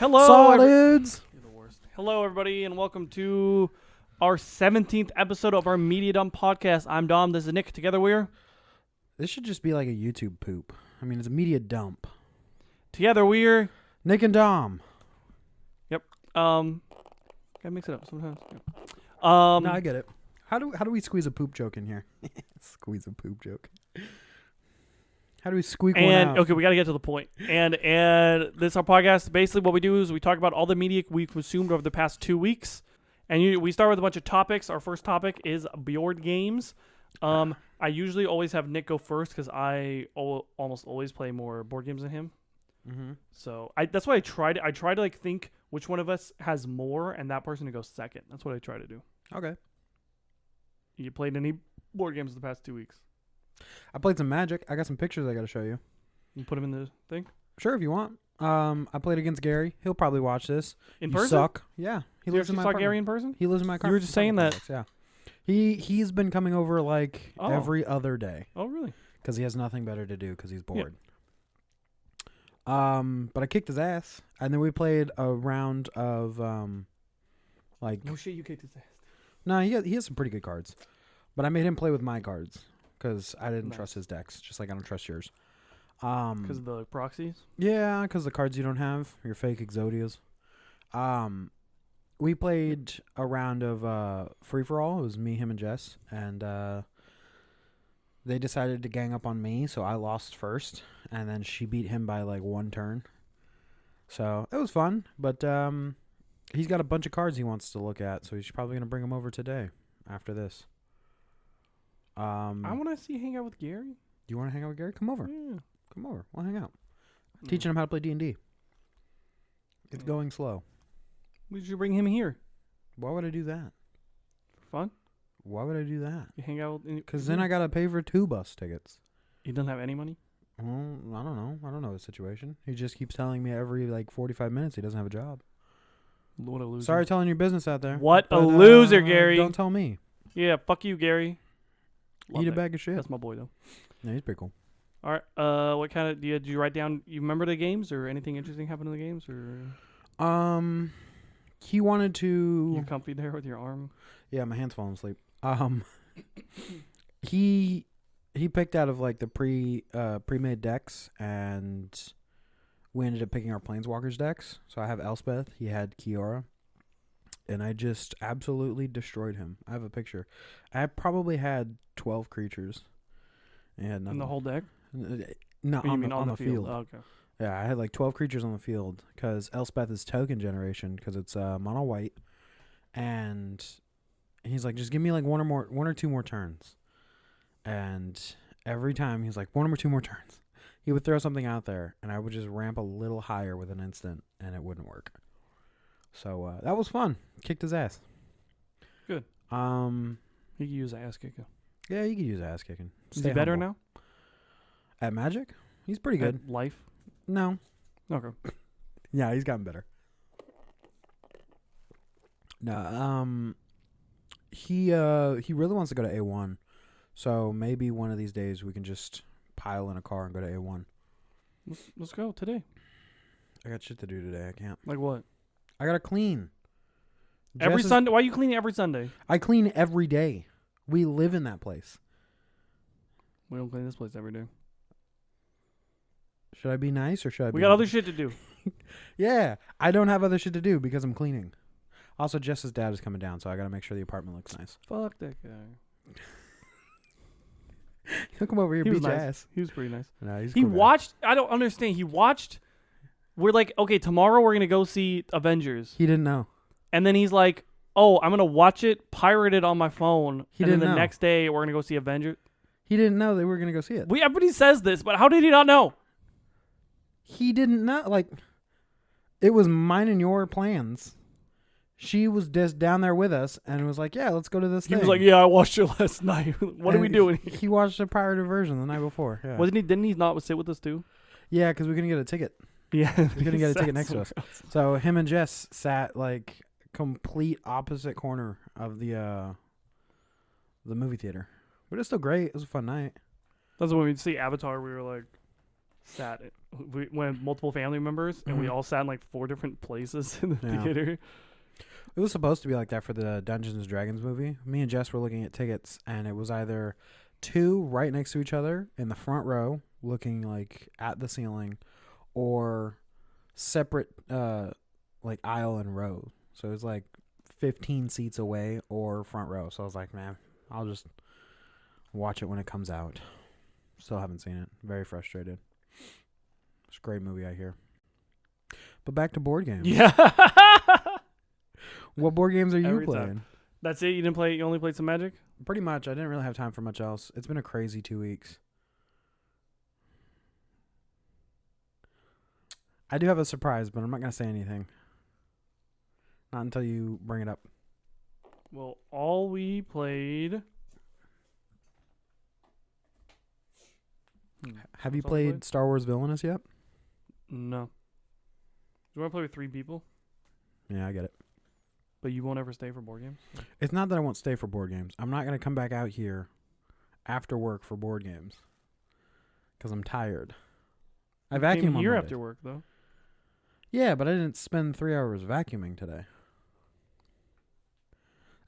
Hello, Solids. You're the worst. Hello, everybody, and welcome to our 17th episode of our Media Dump podcast. I'm Dom. This is Nick. Together we're This should just be like a YouTube poop. I mean, it's a media dump. Together we're Nick and Dom. gotta mix it up sometimes. Yep. No, I get it. How do we squeeze a poop joke in here? Squeeze a poop joke. How do we squeak one out? Okay, we gotta get to the point. And this is our podcast. Basically, what we do is we talk about all the media we've consumed over the past 2 weeks, and we start with a bunch of topics. Our first topic is board games. I usually always have Nick go first because I almost always play more board games than him. Mm-hmm. So that's why I try to like think which one of us has more, and that person to go second. That's what I try to do. Okay. You played any board games the past 2 weeks? I played some Magic. I got some pictures I got to show you. You put them in the thing Sure, if you want. I played against Gary. He'll probably watch this. in You person. suck. Yeah. He You lives in actually my saw apartment. Gary in person? He lives in my car. You were just saying that. Yeah. He's been coming over like Oh. every other day Oh, really? because he has nothing better to do because he's bored. But I kicked his ass, and then we played a round of like. No shit, you kicked his ass. No, he has some pretty good cards, but I made him play with my cards because I didn't Nice. trust his decks, just like I don't trust yours. Because of the proxies? Yeah, because the cards you don't have, your fake Exodias. We played a round of free for all. It was me, him, and Jess, and they decided to gang up on me, so I lost first, and then she beat him by like one turn. So it was fun, but he's got a bunch of cards he wants to look at, so he's probably gonna bring them over today after this. I want to hang out with Gary. You want to hang out with Gary? Come over. Yeah. Come over. We'll hang out. Teaching him how to play D&D. It's Yeah. going slow. We should bring him here. Why would I do that? For fun. Why would I do that? You hang out. Because then I got to pay for 2 bus tickets. He doesn't have any money? Well, I don't know. I don't know his situation. He just keeps telling me every like 45 minutes he doesn't have a job. What a loser. Sorry telling your business out there. What a but, loser, Gary. Don't tell me. Yeah, fuck you, Gary. Love Eat a that. bag of shit. That's my boy, though. Yeah, he's pretty cool. All right. What kind of did you write down? You remember the games or anything interesting happened in the games, or He wanted you to. comfy there with your arm? Yeah, my hand's falling asleep. He picked out of like the pre-made decks, and we ended up picking our Planeswalkers decks. So I have Elspeth. He had Kiora. And I just absolutely destroyed him. I have a picture. I probably had 12 creatures. And In the whole deck? No, Or you mean on the field. Oh, okay. Yeah, I had like 12 creatures on the field because Elspeth is token generation because it's mono white. And he's like, just give me like one or two more turns. And every time he's like, 1 or 2 more turns. He would throw something out there, and I would just ramp a little higher with an instant, and it wouldn't work. So that was fun. Kicked his ass. Good. He He could use an ass kicker. Yeah, you could use ass kicking. Is he better now? At Magic? He's pretty good. At life? No. Okay. Yeah, he's gotten better. No, he really wants to go to A1. So maybe one of these days we can just pile in a car and go to A1. Let's go today. I got shit to do today. I can't. Like what? I gotta clean. Every Jess is- Sunday? Why are you cleaning every Sunday? I clean every day. We live in that place. We don't clean this place every day. Should I be nice or should I be... We got other shit to do. Yeah, I don't have other shit to do because I'm cleaning. Also, Jess's dad is coming down, so I gotta make sure the apartment looks nice. Fuck that guy. He'll come over here, He was beat your nice. ass. He was pretty nice. No, he's a He cool guy. watched. I don't understand. He watched. We're like, okay, tomorrow we're gonna go see Avengers, He didn't know. and then he's like, oh, I'm gonna watch it, pirate it on my phone, He and then didn't the know. next day we're gonna go see Avengers. He didn't know they were gonna go see it. Everybody says this, but how did he not know? He didn't know. Like, it was mine and your plans. She was just down there with us and was like, yeah, let's go to this He thing. was like, yeah, I watched it last night. What are we And doing? He watched the pirated version the night before. Yeah, Wasn't he? Didn't he not sit with us too? yeah, because we couldn't get a ticket. Yeah, We couldn't get a ticket next to us. So him and Jess sat like complete opposite corner of the movie theater. But it's still great. It was a fun night. That's when we see Avatar. We were like, We went with multiple family members, and we all sat in like 4 different places in the Yeah. theater. It was supposed to be like that for the Dungeons and Dragons movie. Me and Jess were looking at tickets, and it was either 2 right next to each other in the front row, looking like at the ceiling, or separate like aisle and row. So it was like 15 seats away or front row. So I was like, man, I'll just watch it when it comes out. Still haven't seen it. Very frustrated. It's a great movie, I hear. But back to board games. Yeah. What board games are you Every time. playing? That's it. You didn't play. You only played some Magic. Pretty much. I didn't really have time for much else. It's been a crazy 2 weeks. I do have a surprise, but I'm not going to say anything. Not until you bring it up. Well, all we played. Have you That's all we played Star Wars Villainous yet? No. You want to play with 3 people, Yeah, I get it. but you won't ever stay for board games? It's not that I won't stay for board games. I'm not going to come back out here after work for board games because I'm tired. I vacuum Came on here Mondays. after work, though. Yeah, but I didn't spend 3 hours vacuuming today.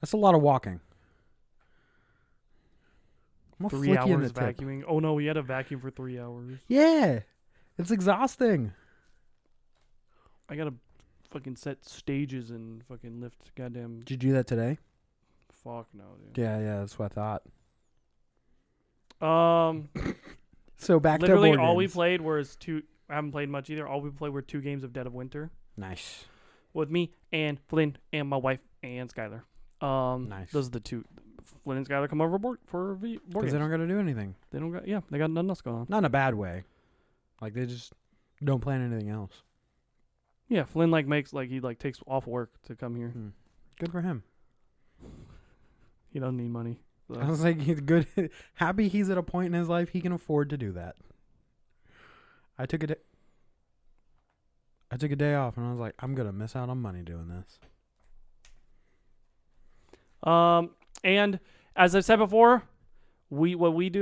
That's a lot of walking. I'm gonna 3 flick you in hours the tip. vacuuming. Oh, no, we had a vacuum for 3 hours. Yeah, it's exhausting. I got to fucking set stages and fucking lift goddamn. Did you do that today? Fuck no, dude. Yeah, that's what I thought. Um, So back literally to board all we games. played was 2. I haven't played much either. All we played were 2 games of Dead of Winter Nice. with me and Flynn and my wife and Skylar. Nice. Those are the 2. Flynn and Skylar come over board for board Because games. they don't got to do anything. They don't got. Yeah, they got nothing else going on. Not in a bad way. Like they just don't plan anything else. Yeah, Flynn he takes off work to come here. Good for him. He doesn't need money. So. I was like, he's good. Happy he's at a point in his life he can afford to do that. I took a day off and I was like, I'm gonna miss out on money doing this. And as I said before, what we've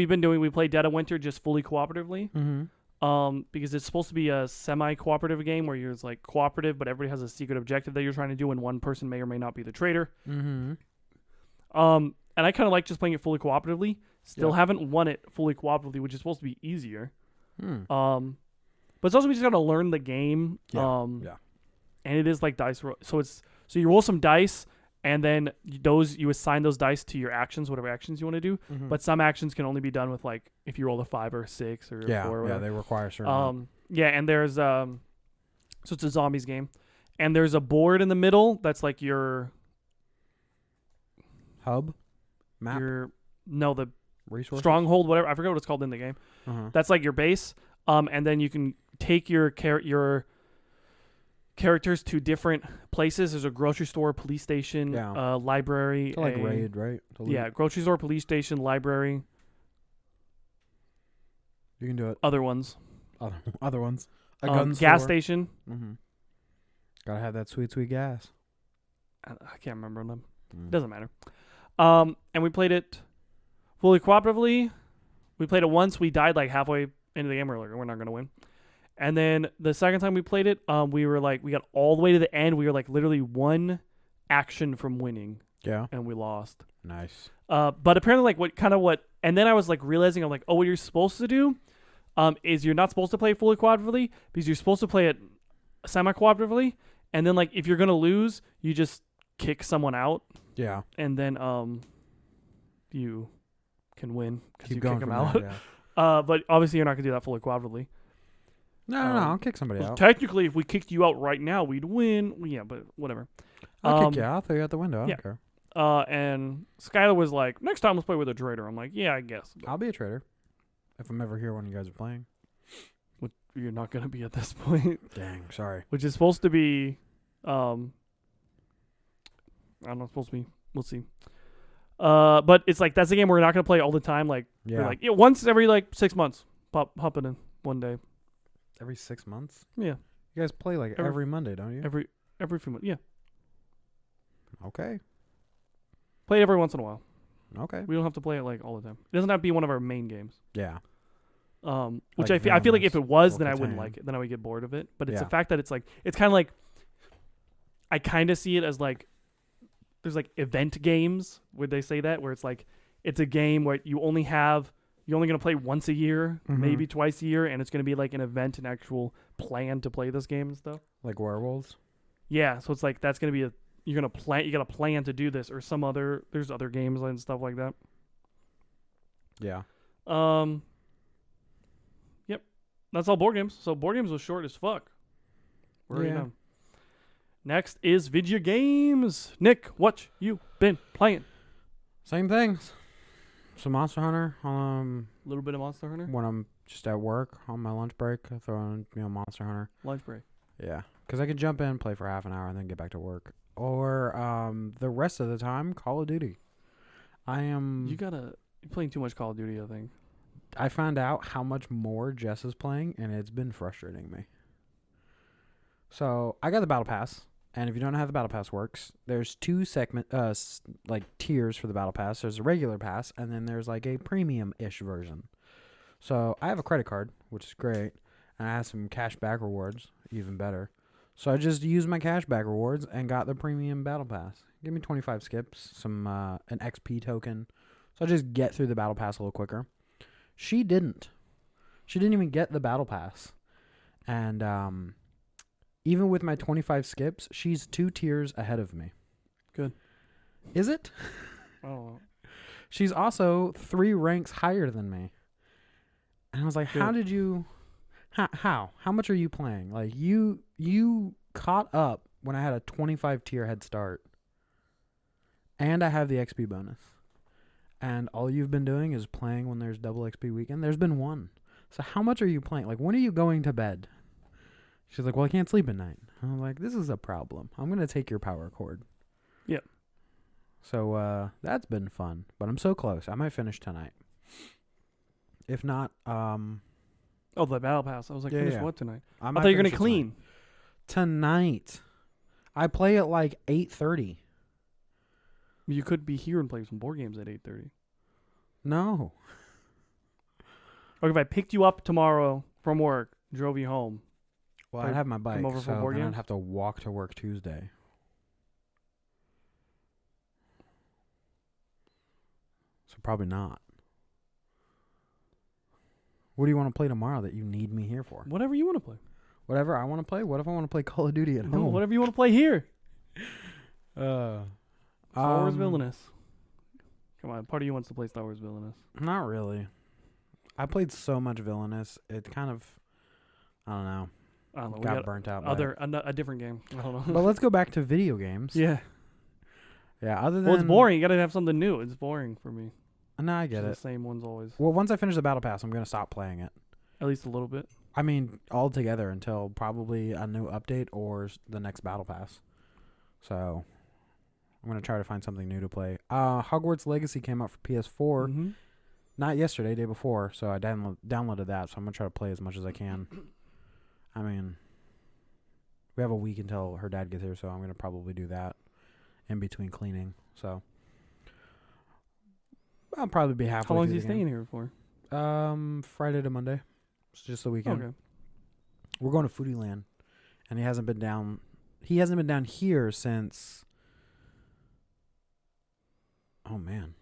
been doing, we play Dead of Winter just fully cooperatively. Mm-hmm. Because it's supposed to be a semi-cooperative game where you're like cooperative, but everybody has a secret objective that you're trying to do, and one person may or may not be the traitor. Mm-hmm. And I kind of like just playing it fully cooperatively. Still Yeah. haven't won it fully cooperatively, which is supposed to be easier. Hmm. But it's also we just gotta learn the game. Yeah. And it is like dice roll. So you roll some dice, and then you assign those dice to your actions, whatever actions you want to do. Mm-hmm. But some actions can only be done with like if you roll a 5 or a 6 or a 4 or yeah, whatever. they require a certain amount. Yeah, and there's so it's a zombies game, and there's a board in the middle that's like your Hub, map, the resources, stronghold, whatever. I forget what it's called in the game. Uh-huh. That's like your base. And then you can take your characters to different places. There's a grocery store, police station, Yeah. library. To like raid, right? To loot. Yeah, grocery store, police station, library, You can do it. other ones. Other ones. A gun gas store. station. Mm-hmm. Gotta have that sweet gas. I can't remember them. Mm. Doesn't matter. And we played it fully cooperatively. We played it once. We died like halfway into the game. We're not gonna win. And then the second time we played it, we got all the way to the end. We were like literally one action from winning, Yeah. and we lost. Nice. But apparently, and then I was like realizing, I'm like, oh, what you're supposed to do, is you're not supposed to play fully cooperatively because you're supposed to play it semi-cooperatively, and then like if you're gonna lose, you just kick someone out, Yeah. and then you can win because you Keep kick going them from out. there, yeah. But obviously, you're not gonna do that fully cooperatively. No, I'll kick somebody 'Cause out. technically, if we kicked you out right now, we'd win. Well, yeah, but whatever. I'll kick you out. I'll throw you out the window. I yeah. don't care. And Skylar was like, next time let's play with a traitor. I'm like, yeah, I guess. But I'll be a traitor if I'm ever here when you guys are playing. you're not gonna be at this point. Dang, sorry. Which is supposed to be, I don't know, supposed to be. We'll see. But it's like that's a game we're not gonna play all the time. Like, Yeah. we're like once every like 6 months, hop it in one day. Every 6 months? Yeah, You guys play like every Monday, don't you? every few months. Yeah, Okay. play it every once in a while. Okay. We don't have to play it like all the time. It doesn't have to be one of our main games. Yeah. Which Like I feel like if it was, or then I wouldn't Catan. like it. Then I would get bored of it. But it's the Yeah. fact that it's kind of like I kind of see it as like there's like event games where they say that where it's like it's a game where you're only gonna play once a year, Mhm. maybe twice a year, and it's gonna be like an event, an actual plan to play this game and stuff. Like werewolves. Yeah, so it's like that's gonna be you gotta plan to do this or there's other games and stuff like that. Yeah. Yep. That's all board games. So board games was short as fuck. We're already Yeah. done. Next is video games. Nick, what you been playing? Same things. Some Monster Hunter. A little bit of Monster Hunter. When I'm just at work on my lunch break, I throw on Monster Hunter. Lunch break. Yeah, because I could jump in, play for half an hour, and then get back to work. Or the rest of the time, Call of Duty. You're playing too much Call of Duty, I think. I found out how much more Jess is playing, and it's been frustrating me. So I got the Battle Pass, and if you don't know how the Battle Pass works, there's two tiers for the Battle Pass. There's a regular pass, and then there's like a premium-ish version. So I have a credit card, which is great, and I have some cash back rewards, even better. So I just used my cash back rewards and got the premium Battle Pass. Give me 25 skips, an XP token. So I just get through the Battle Pass a little quicker. She didn't. She didn't even get the Battle Pass. And even with my 25 skips, she's 2 tiers ahead of me. Good. Is it? Oh. She's also 3 ranks higher than me. And I was like, Good. how did you... How? How much are you playing? Like, you caught up when I had a 25 tier head start. And I have the XP bonus. And all you've been doing is playing when there's double XP weekend. There's been one. So how much are you playing? Like, when are you going to bed? She's like, well, I can't sleep at night. I'm like, this is a problem. I'm going to take your power cord. Yep. So that's been fun. But I'm so close. I might finish tonight. If not, Oh, the Battle Pass. I was like, Yeah, finish yeah. what tonight? I I thought you were gonna clean. Tonight. I play at like 8:30. You could be here and play some board games at 8:30. No. Or if I picked you up tomorrow from work, drove you home. Well, Or I'd have my bike, over for so board then I'd games? have to walk to work Tuesday. So probably not. What do you want to play tomorrow that you need me here for? Whatever you want to play. Whatever I want to play? What if I want to play Call of Duty at home? Whatever you want to play here. Star Star Wars Villainous. Come on, part of you wants to play Star Wars Villainous. Not really. I played so much Villainous. It kind of, I don't know, I don't know. We got got burnt out by it. a different game. I don't know. But let's go back to video games. Yeah. Yeah, other than... Well, it's boring. You got to have something new. It's boring for me. No, I get It's it. the same ones always. Well, once I finish the Battle Pass, I'm going to stop playing it. At least a little bit. I mean, altogether until probably a new update or the next Battle Pass. So, I'm going to try to find something new to play. Hogwarts Legacy came out for PS4. Mm-hmm. Not yesterday, day before. So, I downloaded that. So, I'm going to try to play as much as I can. I mean, we have a week until her dad gets here. So, I'm going to probably do that in between cleaning. So, I'll probably be halfway How long is through he the game. staying here for? Friday to Monday. It's just the weekend. Okay. We're going to Foodie Land, and he hasn't been down. He hasn't been down here since. Oh man,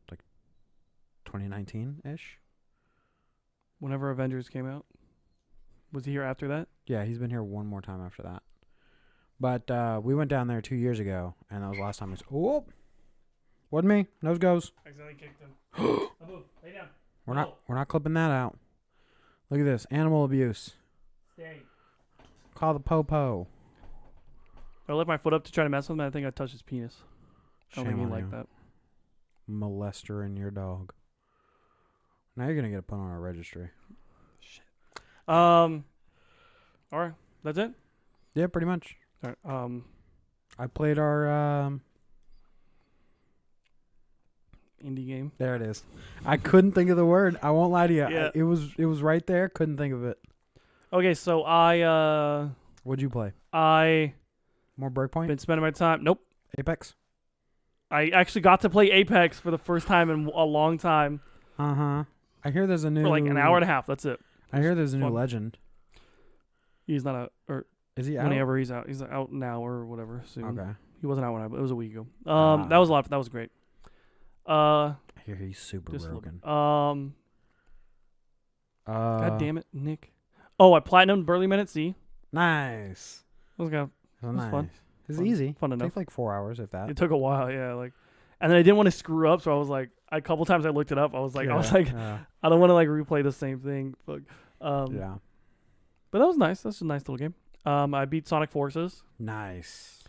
like 2019 ish. Whenever Avengers came out, was he here after that? Yeah, he's been here one more time after that. But we went down there 2 years ago, and that was the last time. Oh, wasn't me. Nose goes. Accidentally kicked him. Abu, lay down. We're not clipping that out. Look at this animal abuse. Stay. Call the po-po. I left my foot up to try to mess with him. And I think I touched his penis. I don't Shame think he on liked you. that. Molester and your dog. Now you're gonna get put on a registry. All right, that's it. Yeah, pretty much. All right. I played our Indie game. there it is. I couldn't think of the word. I won't lie to you. Yeah. It was right there. Couldn't think of it. Okay, so What'd you play? I More Breakpoint? been spending my time. Nope. Apex? I actually got to play Apex for the first time in a long time. Uh-huh. I hear there's a new for like an hour and a half. That's it. I hear there's a new fun. legend. He's not out, or Is he out? whenever he's out. He's out now or whatever soon. Okay. He wasn't out when it was a week ago. Ah. That was a lot. That was great. I hear he's super Just a little broken. bit. God damn it, Nick. Oh, I platinumed Burly Men at Sea. Nice. That was, Nice. fun. It's Fun. easy. Fun enough. Takes like 4 hours if that. It took a while, yeah. Like, and then I didn't want to screw up, so I was like, a couple times I looked it up. I was like, yeah. I don't want to like replay the same thing. Fuck. Yeah. But that was nice. That's a nice little game. I beat Sonic Forces. Nice.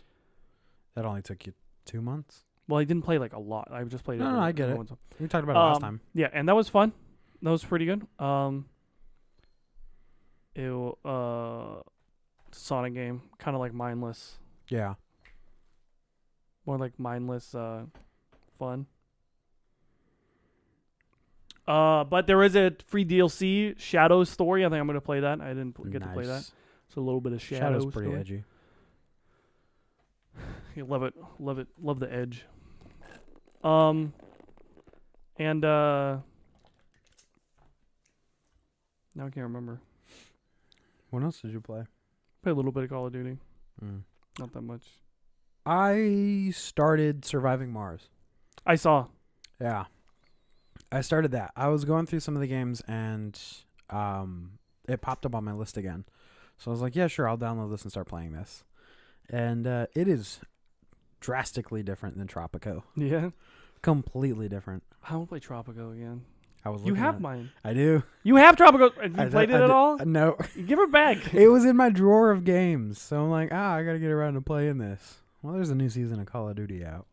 That only took you 2 months? Well, I didn't play like a lot. I just played it. No, I get it. We talked about it last time. Yeah, and that was fun. That was pretty good. Sonic game, kind of like mindless. Yeah. More like mindless fun. But there is a free DLC, Shadow Story. I think I'm going to play that. I didn't get to play that. So a little bit of Shadow's pretty Story. edgy. You love it. Love the edge. And now I can't remember. What else did you play? Played a little bit of Call of Duty. Mm. Not that much. I started Surviving Mars. I saw. Yeah. I started that. I was going through some of the games and it popped up on my list again. So I was like, yeah, sure, I'll download this and start playing this. And it is drastically different than Tropico. Yeah. Completely different. I want to play Tropico again. I was. You have at mine. I do. You have Tropico. Have you played it at all? No. Give it back. It was in my drawer of games. So I'm like, I got to get around to playing this. Well, there's a new season of Call of Duty out.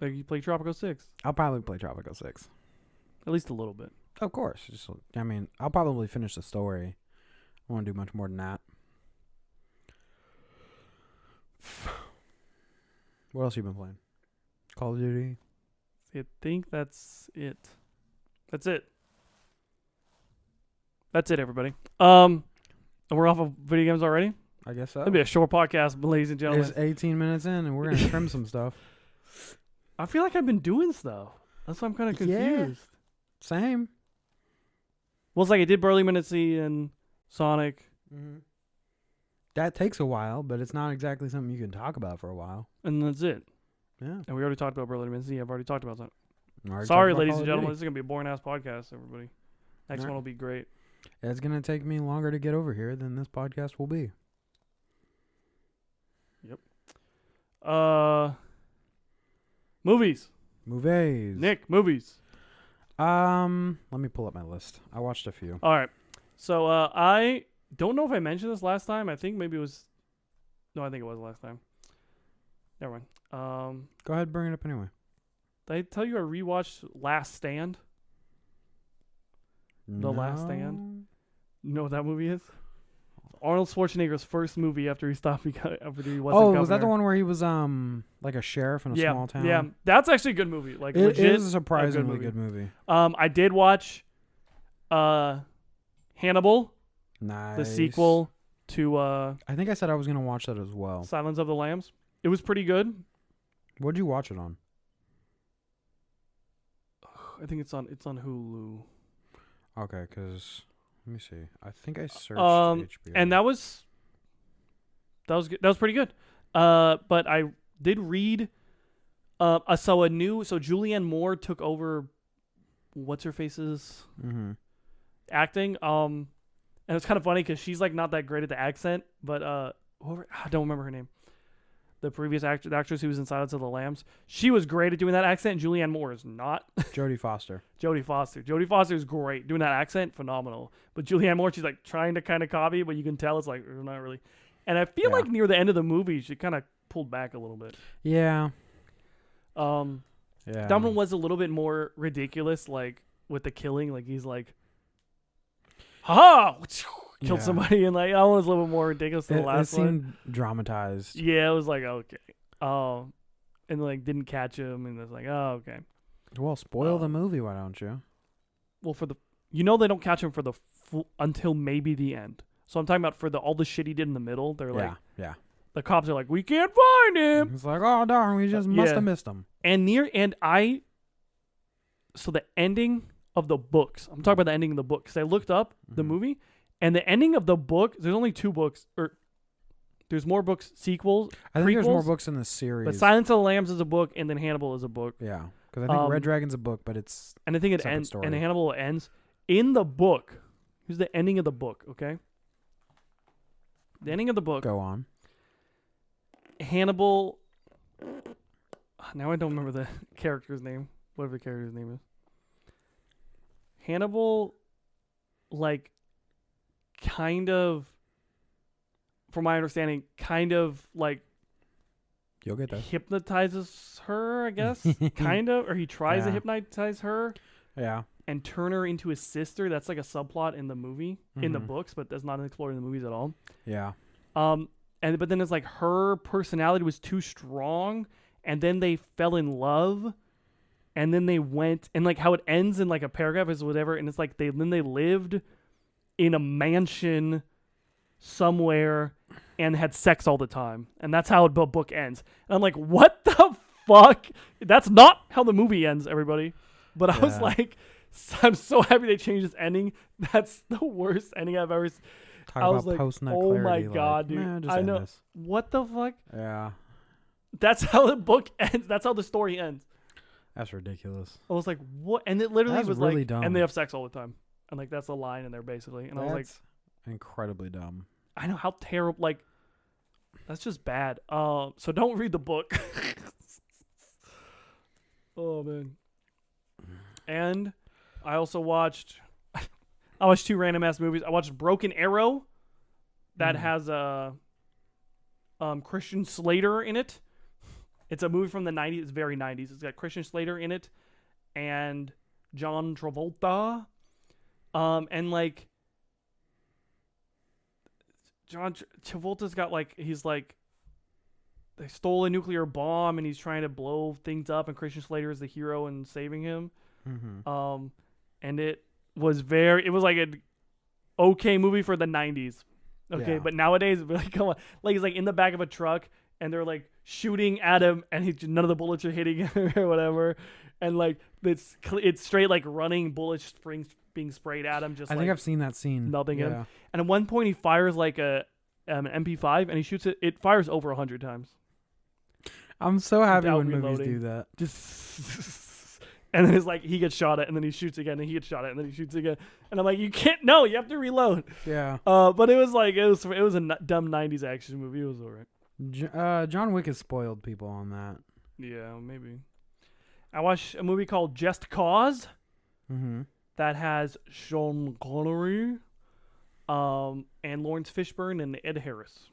Like you play Tropico 6. I'll probably play Tropico 6. At least a little bit. Of course. I'll probably finish the story. I won't do much more than that. What else you been playing? Call of Duty? I think that's it. That's it. That's it, everybody. And we're off of video games already? I guess so. It'll be a short podcast, ladies and gentlemen. It's 18 minutes in, and we're going to trim some stuff. I feel like I've been doing stuff. That's why I'm kind of confused. Same. Well, it's like I did Burly Men at Sea and Sonic. Mm-hmm. That takes a while, but it's not exactly something you can talk about for a while. And that's it. Yeah. And we already talked about Burly Men at Sea. I've already talked about that. Already Sorry, talked about ladies Call and of gentlemen. Duty. This is going to be a boring-ass podcast, everybody. Next one will be great. It's going to take me longer to get over here than this podcast will be. Yep. Movies. Movies. Nick, movies. Let me pull up my list. I watched a few. All right. So I don't know if I mentioned this last time. I think maybe it was. No, I think it was last time. Never mind. Go ahead, bring it up anyway. Did I tell you I rewatched Last Stand? The Last Stand? You know what that movie is? Arnold Schwarzenegger's first movie after he stopped after he wasn't governor. Was that the one where he was like a sheriff in a small town? Yeah, that's actually a good movie. Like it legit, is a surprisingly good movie. I did watch Hannibal, Nice. the sequel to I think I said I was gonna watch that as well. Silence of the Lambs. It was pretty good. What'd you watch it on? I think it's on Hulu. Okay, because let me see. I think I searched HBO. And that was good. That was pretty good. But I did read so Julianne Moore took over what's her face's acting. And it's kind of funny because she's like not that great at the accent, but I don't remember her name. The previous actress who was in Silence of the Lambs, she was great at doing that accent. Julianne Moore is not. Jodie Foster. Jodie Foster is great doing that accent, phenomenal. But Julianne Moore, she's like trying to kind of copy, but you can tell it's like not really. And I feel like near the end of the movie, she kind of pulled back a little bit. Yeah. That one was a little bit more ridiculous, like with the killing. Like he's like, ha! Killed somebody, and like that one was a little bit more ridiculous than the last one. It seemed dramatized. Yeah, it was like okay. And like didn't catch him, and it's like okay. Well, spoil the movie, why don't you? Well, they don't catch him for the until maybe the end. So I'm talking about for all the shit he did in the middle. They're like, the cops are like, we can't find him. It's like, oh darn, we just must have missed him. So the ending of the books. I'm talking about the ending of the book because I looked up the movie, and the ending of the book. There's only 2 books, or there's more books, sequels. I think there's more prequels, books in the series. But Silence of the Lambs is a book, and then Hannibal is a book. Yeah, because I think Red Dragon's a book, but it's and I think it separate ends. story. And Hannibal ends in the book. Here's the ending of the book. Okay. The ending of the book. Go on. Hannibal. Now I don't remember the character's name. Whatever the character's name is. Hannibal, like, kind of, from my understanding, kind of like You'll get that. hypnotizes her, I guess. Kind of. Or he tries to Yeah. hypnotize her Yeah. and turn her into his sister. That's like a subplot in the movie, in the Mhm. books, but that's not explored in the movies at all. Yeah. But then it's like her personality was too strong, and then they fell in love, and then they went, and like how it ends in like a paragraph is whatever, and it's like they lived in a mansion somewhere and had sex all the time, and that's how the book ends. And I'm like, what the fuck? That's not how the movie ends, everybody. But I was Yeah. like, I'm so happy they changed this ending. That's the worst ending I've ever seen. Talk I about was like, post-nut oh my clarity, God, like, dude. "Nah, just I end know. this." What the fuck? Yeah. That's how the book ends. That's how the story ends. That's ridiculous. I was like, what? And it literally That's was really like, dumb. and they have sex all the time. And like, that's the line in there basically. And I was like, That's incredibly dumb. I know how terrible, like, that's just bad. So don't read the book. Oh, man. And I also watched 2 random ass movies. I watched Broken Arrow that has Christian Slater in it. It's a movie from the 90s. It's very 90s. It's got Christian Slater in it and John Travolta. And like John Travolta's got like, he's like, they stole a nuclear bomb and he's trying to blow things up, and Christian Slater is the hero and saving him. Mm-hmm. And it was like an okay movie for the 90s. Okay, Yeah. but nowadays, like, come on, like he's like in the back of a truck and they're like shooting at him, and none of the bullets are hitting him or whatever, and like it's straight like running bullets being sprayed at him. Just I think I've seen that scene. melting him. Yeah. And at one point he fires like an MP5 and he shoots it. It fires over 100 times. I'm so happy Without when movies reloading. do that. Just and then it's like he gets shot at and then he shoots again and he gets shot at and then he shoots again, and I'm like, you can't, no, you have to reload. Yeah. But it was a dumb 90s action movie. It was alright. John Wick has spoiled people on that. Yeah, maybe. I watched a movie called Just Cause Mm-hmm. that has Sean Connery, and Lawrence Fishburne and Ed Harris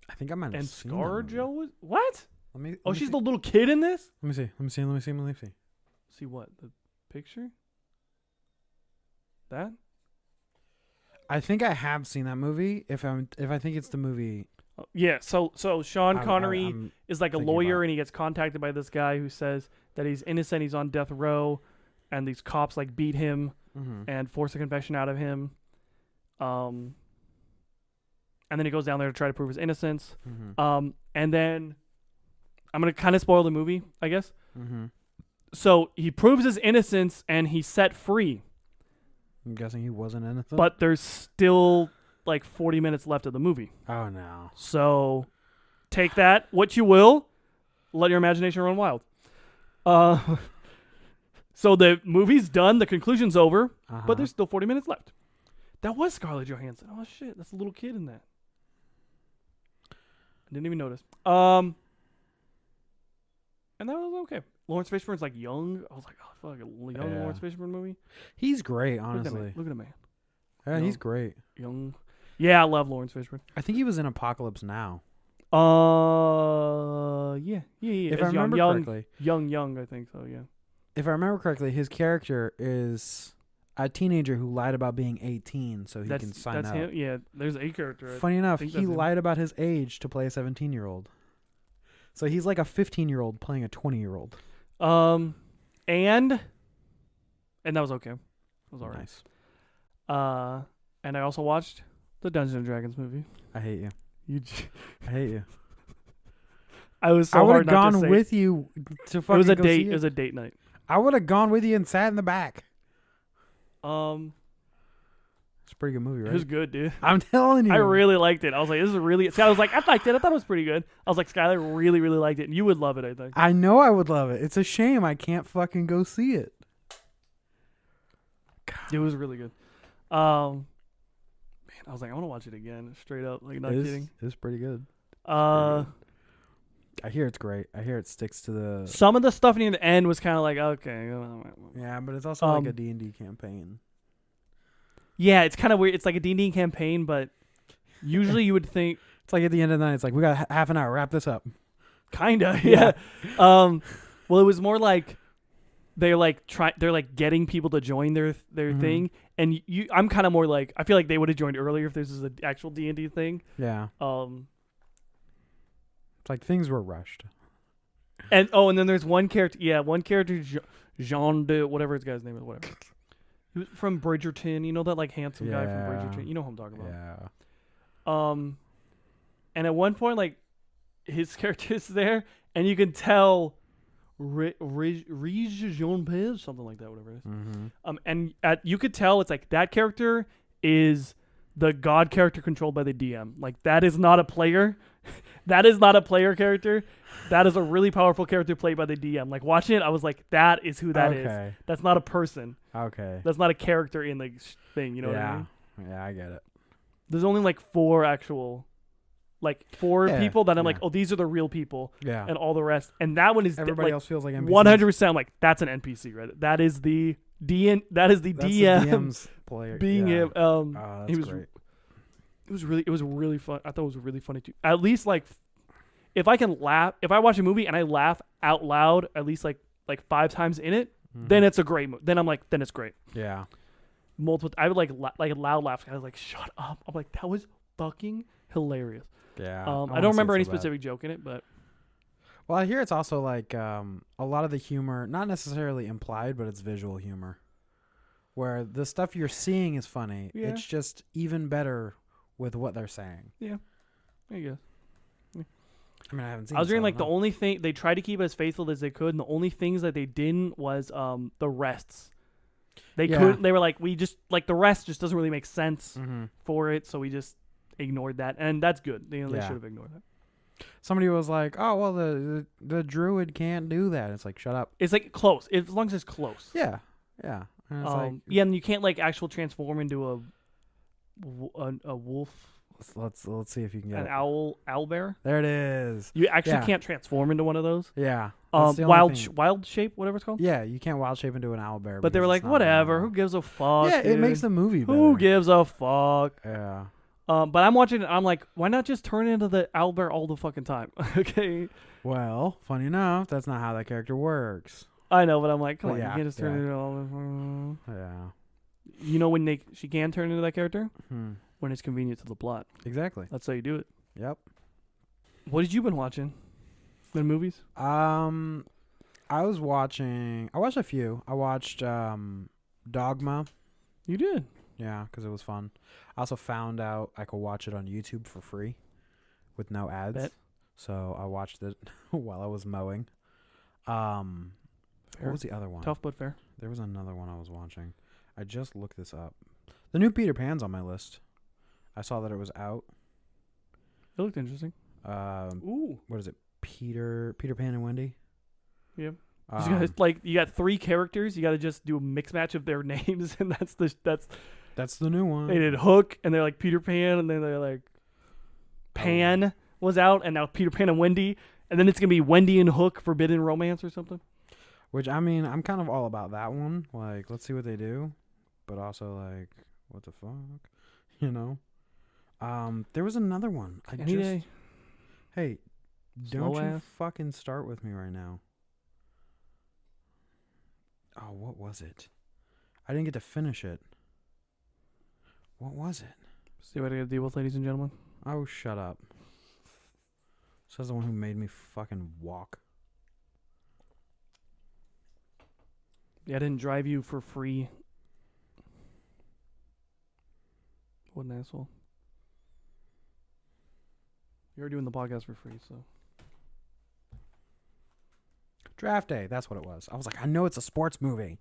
I think I might have and seen that movie. ScarJo. What? Let me. Oh, let me she's see. the little kid in this. Let me see. Let me see. See what? The picture? That? I think I have seen that movie. If I think it's the movie. Oh, yeah. So Sean Connery I'm is like a thinking lawyer, about. and he gets contacted by this guy who says that he's innocent. He's on death row, and these cops like beat him Mhm. and force a confession out of him. And then he goes down there to try to prove his innocence. Mhm. And then I'm gonna kind of spoil the movie, I guess. Mhm. So he proves his innocence and he's set free, I'm guessing he wasn't innocent. but there's still like 40 minutes left of the movie. Oh no. So take that what you will. Let your imagination run wild. So the movie's done. The conclusion's over, Uh-huh. but there's still 40 minutes left. That was Scarlett Johansson. Oh shit, that's a little kid in that. I didn't even notice. And that was okay. Lawrence Fishburne's like young. I was like, oh fuck, a young Yeah. Lawrence Fishburne movie. He's great, Look at honestly. that man. Look at the man. Yeah, No. he's great. Young. Yeah, I love Lawrence Fishburne. I think he was in Apocalypse Now. Yeah. If It's I remember correctly. young, I think so. Yeah. If I remember correctly, his character is a teenager who lied about being 18 so he can sign that's up. him. Yeah, there's a character. Funny enough, think he that's him. lied about his age to play a 17-year-old. So he's like a 15-year-old playing a 20-year-old. And that was okay. It was alright. Nice. And I also watched the Dungeons and Dragons movie. I hate you. You, I hate you. I was so I would hard have not to gone say. with you to It fucking was a go date. see It was a date night. I would have gone with you and sat in the back. It's a pretty good movie, right? It was good, dude. I'm telling you. I really liked it. I was like, this is really. See, I was like, I liked it. I thought it was pretty good. I was like, Skylar really, really liked it, and you would love it. I think. I know I would love it. It's a shame I can't fucking go see it. It was really good. Man, I was like, I want to watch it again, straight up. Like, not kidding. It's pretty good. Uh, I hear it's great. I hear it sticks to the. some of the stuff near the end was kind of like, okay. Yeah, but it's also like a D&D campaign. Yeah, it's kind of weird. It's like a D&D campaign, but usually you would think, It's like at the end of the night, it's like, we got half an hour. Wrap this up. kinda, yeah. Well, it was more like they're like they're like getting people to join their thing, and I'm kind of more like, I feel like they would have joined earlier if this was an actual D&D thing. Yeah. It's like things were rushed. And then there's one character. Yeah, one character, Jean de whatever his guy's name is, whatever. He was from Bridgerton. You know that like handsome guy from Bridgerton. You know who I'm talking about. Yeah. And at one point, like his character's there, and you can tell Jean Pez, something like that, whatever it is. And you could tell it's like that character is the god character controlled by the DM. Like that is not a player. That is not a player character. That is a really powerful character played by the DM. Like watching it, I was like, that is who that is. That's not a person. Okay. That's not a character in the thing. You know what I mean? Yeah, I get it. There's only like four people that I'm like, oh, these are the real people. Yeah. And all the rest. And that one is everybody else feels like NPCs. 100%. Like that's an NPC, right? That is the DM. That's the DM's player being him. That's great. It was really fun. I thought it was really funny too. At least like, if I can laugh, if I watch a movie and I laugh out loud at least like 5 times in it, then it's a great movie. Then I'm like, then it's great. Yeah. Multiple. I would like loud laughs. I was like, shut up. I'm like, that was fucking hilarious. Yeah. I don't remember any specific joke in it, but. Well, I hear it's also like a lot of the humor, not necessarily implied, but it's visual humor, where the stuff you're seeing is funny. Yeah. It's just even better with what they're saying. Yeah. There you go. I mean, I haven't seen. I was reading like the only thing they tried to keep it as faithful as they could, and the only things that they didn't was the rests. They couldn't. They were like, we just like the rest just doesn't really make sense for it, so we just ignored that, and that's good. They should have ignored that. Somebody was like, "Oh well, the druid can't do that." It's like, shut up. It's like close, as long as it's close. Yeah, yeah. And it's like, and you can't like actual transform into a wolf. Let's see if you can get an owl bear. There it is. You actually can't transform into one of those. Yeah. Wild shape, whatever it's called. Yeah, you can't wild shape into an owl bear. But they were like, whatever. Who gives a fuck? Yeah, it makes the movie better. Who gives a fuck? Yeah. But I'm watching it. I'm like, why not just turn into the owl bear all the fucking time? Okay. Well, funny enough, that's not how that character works. I know, but I'm like, come on, yeah, you can't just turn into all the. Yeah. You know when she can turn into that character? When it's convenient to the plot. Exactly. That's how you do it. Yep. What have you been watching? The movies? I watched a few. I watched Dogma. You did? Yeah, because it was fun. I also found out I could watch it on YouTube for free with no ads. Bet. So I watched it while I was mowing. What was the other one? Tough but fair. There was another one I was watching. I just looked this up. The new Peter Pan's on my list. I saw that it was out. It looked interesting. Ooh. What is it? Peter Pan and Wendy? Yeah. You got 3 characters. You got to just do a mix match of their names, and that's the new one. They did Hook, and they're like Peter Pan, and then they're like Pan was out, and now Peter Pan and Wendy, and then it's gonna be Wendy and Hook Forbidden Romance or something. Which I mean, I'm kind of all about that one. Like, let's see what they do, but also like, what the fuck, you know? There was another one. Hey, don't you fucking start with me right now. Oh, what was it? I didn't get to finish it. What was it? See what I gotta deal with, ladies and gentlemen? Oh, shut up. Says the one who made me fucking walk. Yeah, I didn't drive you for free. What an asshole. You're doing the podcast for free, so. Draft Day. That's what it was. I was like, I know it's a sports movie.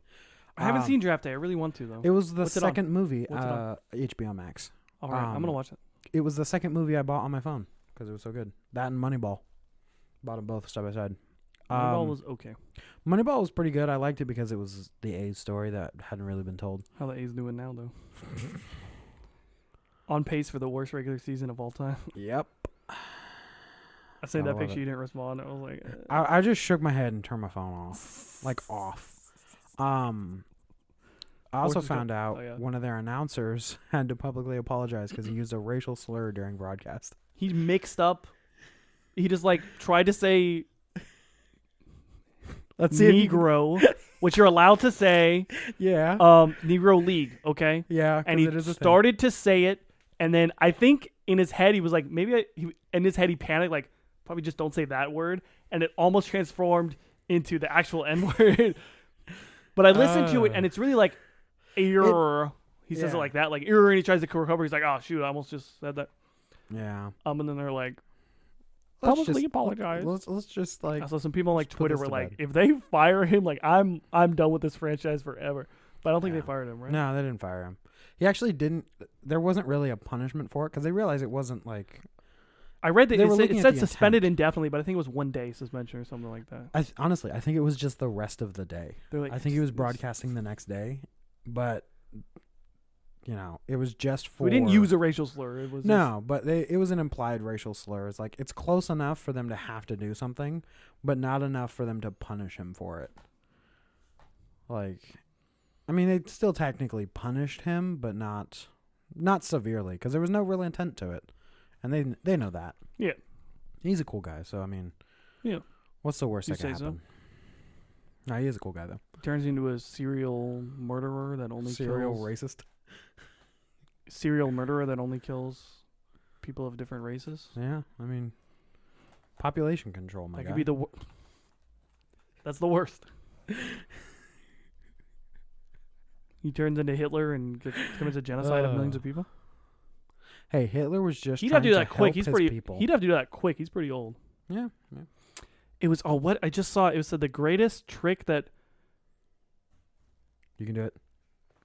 I haven't seen Draft Day. I really want to though. It was the What's it on? second movie. What's it on? HBO Max. All right, I'm gonna watch it. It was the second movie I bought on my phone because it was so good. That and Moneyball. Bought them both side by side. Moneyball was okay. Moneyball was pretty good. I liked it because it was the A's story that hadn't really been told. How the A's doing now though? On pace for the worst regular season of all time. Yep. I sent that picture. You didn't respond. I was like, I just shook my head and turned my phone off, like off. I also found out one of their announcers had to publicly apologize because he used a racial slur during broadcast. He mixed up. He just like tried to say, let's see, Negro, which you're allowed to say. Yeah. Negro League. Okay. Yeah. And he started to say it, and then I think in his head he was like, in his head he panicked, like probably just don't say that word, and it almost transformed into the actual N word. But I listened to it, and it's really like, he says it like that, like, and he tries to recover. He's like, oh, shoot, I almost just said that. Yeah. And then they're like, publicly apologize. Let's just like. I saw some people on like Twitter were like, if they fire him, like, I'm done with this franchise forever. But I don't think they fired him, right? No, they didn't fire him. He actually didn't. There wasn't really a punishment for it because they realized it wasn't like. I read that it said suspended indefinitely, but I think it was 1 day suspension or something like that. Honestly, I think it was just the rest of the day. Like, I think he was broadcasting the next day, but it was just for. We didn't use a racial slur. It was but it was an implied racial slur. It's like it's close enough for them to have to do something, but not enough for them to punish him for it. Like, I mean, they still technically punished him, but not severely because there was no real intent to it. And they know that. Yeah. He's a cool guy, so I mean. Yeah. What's the worst that can happen? So? No, he is a cool guy though. Turns into a serial murderer that only racist. Serial murderer that only kills people of different races. Yeah, I mean, population control. That could be that's the worst. He turns into Hitler and commits a genocide of millions of people. Hey, Hitler was just. He'd have to do that quick. He'd have to do that quick. He's pretty old. Yeah. It was what I just saw. It said the greatest trick that. You can do it.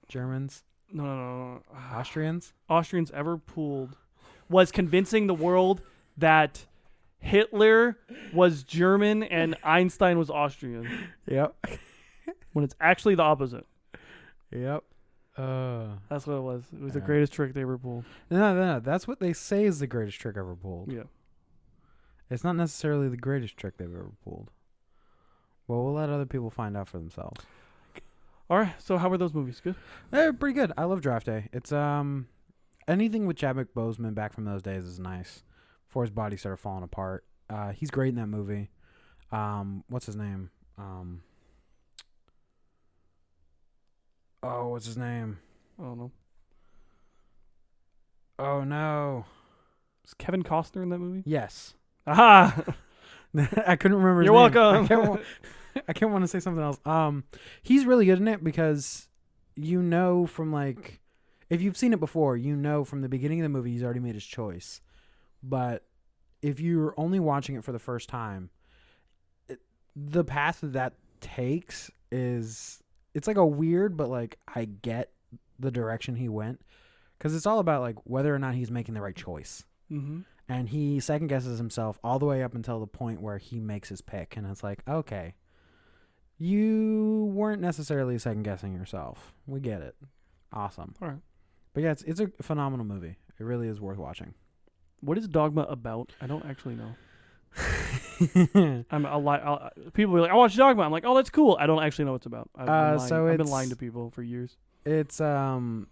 Germans. No. Austrians ever pulled was convincing the world that Hitler was German and Einstein was Austrian. Yep. When it's actually the opposite. Yep. That's what it was. It was the greatest trick they ever pulled. No. That's what they say is the greatest trick ever pulled. Yeah. It's not necessarily the greatest trick they've ever pulled. Well, we'll let other people find out for themselves. All right. So how were those movies? Good? They're pretty good. I love Draft Day. It's anything with Chadwick Boseman back from those days is nice. Before his body started falling apart. He's great in that movie. What's his name? What's his name? I don't know. Oh, no. Is Kevin Costner in that movie? Yes. Aha! I couldn't remember his You're name. welcome. I can't want to say something else. He's really good in it because from like, if you've seen it before, from the beginning of the movie he's already made his choice. But if you're only watching it for the first time, the path that takes is, it's like a weird, but like I get the direction he went because it's all about like whether or not he's making the right choice. Mm-hmm. And he second guesses himself all the way up until the point where he makes his pick. And it's like, okay, you weren't necessarily second guessing yourself. We get it. Awesome. All right. But yeah, it's a phenomenal movie. It really is worth watching. What is Dogma about? I don't actually know. People be like, I watched Dogma. I'm like, oh, that's cool. I don't actually know what it's about. I've been lying to people for years. It's about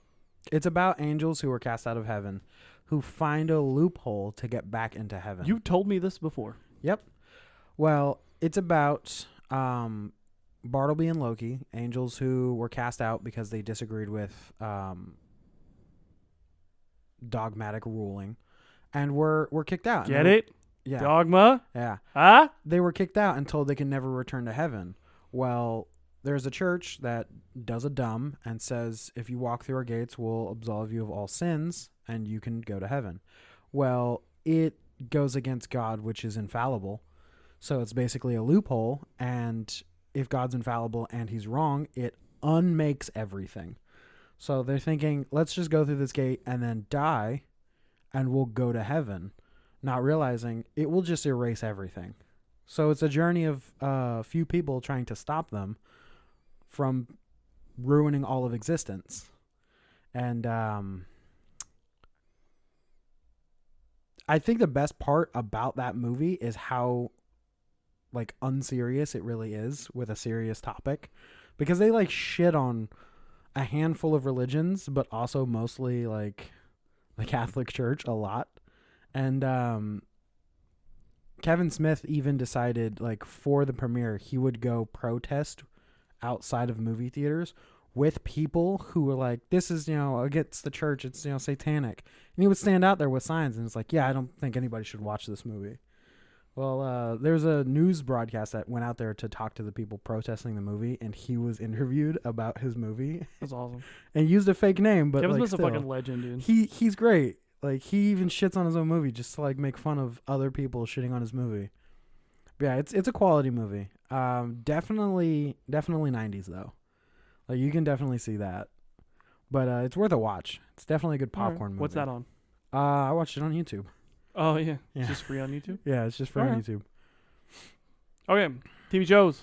angels who were cast out of heaven, who find a loophole to get back into heaven. You've told me this before. Yep. Well, it's about Bartleby and Loki, angels who were cast out because they disagreed with dogmatic ruling, and were kicked out. Get it? Yeah. Dogma? Yeah. Huh? They were kicked out and told they can never return to heaven. Well, there's a church that does a dumb and says, if you walk through our gates, we'll absolve you of all sins and you can go to heaven. Well, it goes against God, which is infallible. So it's basically a loophole, and if God's infallible and he's wrong, it unmakes everything. So they're thinking, let's just go through this gate and then die, and we'll go to heaven, not realizing it will just erase everything. So it's a journey of a few people trying to stop them from ruining all of existence. And I think the best part about that movie is how like unserious it really is with a serious topic, because they like shit on a handful of religions, but also mostly like the Catholic Church a lot. And Kevin Smith even decided, like, for the premiere, he would go protest outside of movie theaters with people who were like, this is, against the church, it's, satanic. And he would stand out there with signs, and it's like, yeah, I don't think anybody should watch this movie. Well, there's a news broadcast that went out there to talk to the people protesting the movie, and he was interviewed about his movie. That's awesome. And used a fake name, but Kevin like, Smith's a fucking legend, dude. He's great. Like, he even shits on his own movie just to like make fun of other people shitting on his movie. But yeah, it's a quality movie. Definitely 90s though. Like, you can definitely see that. But it's worth a watch. It's definitely a good popcorn movie. What's that on? I watched it on YouTube. Oh yeah. It's just free on YouTube. Yeah, it's just free on YouTube. Okay, TV shows.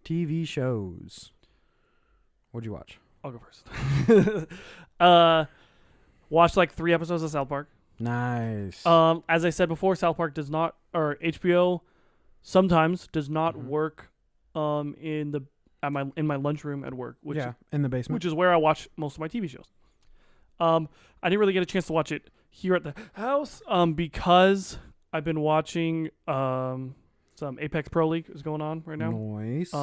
TV shows. What'd you watch? I'll go first. Watched like 3 episodes of South Park. Nice. As I said before, South Park does not, or HBO sometimes does not work in my lunchroom at work, which in the basement, which is where I watch most of my TV shows. I didn't really get a chance to watch it here at the house because I've been watching some Apex Pro League is going on right now. Nice.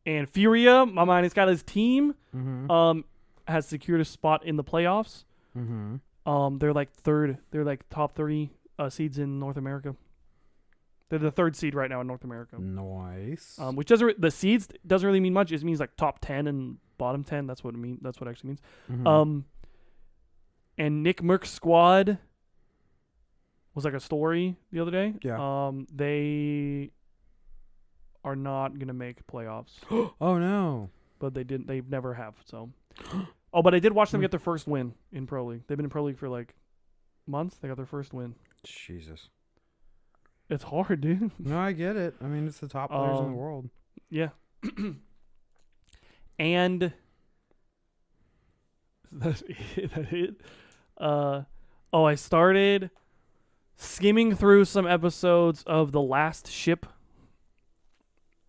And Furia, my mind has got his team. Mm-hmm. Has secured a spot in the playoffs. Mm-hmm. They're like third. They're like top 3 seeds in North America. They're the 3rd seed right now in North America. Nice. Which the seeds doesn't really mean much. It means like top 10 and bottom 10. That's what it means. That's what it actually means. Mm-hmm. And Nick Merck's squad was like a story the other day. Yeah. They are not gonna make playoffs. Oh no. But they didn't. They've never have. So. Oh, but I did watch them get their first win in Pro League. They've been in Pro League for like months. They got their first win. Jesus. It's hard, dude. No, I get it. I mean, it's the top players in the world. Yeah. And that it. I started skimming through some episodes of The Last Ship.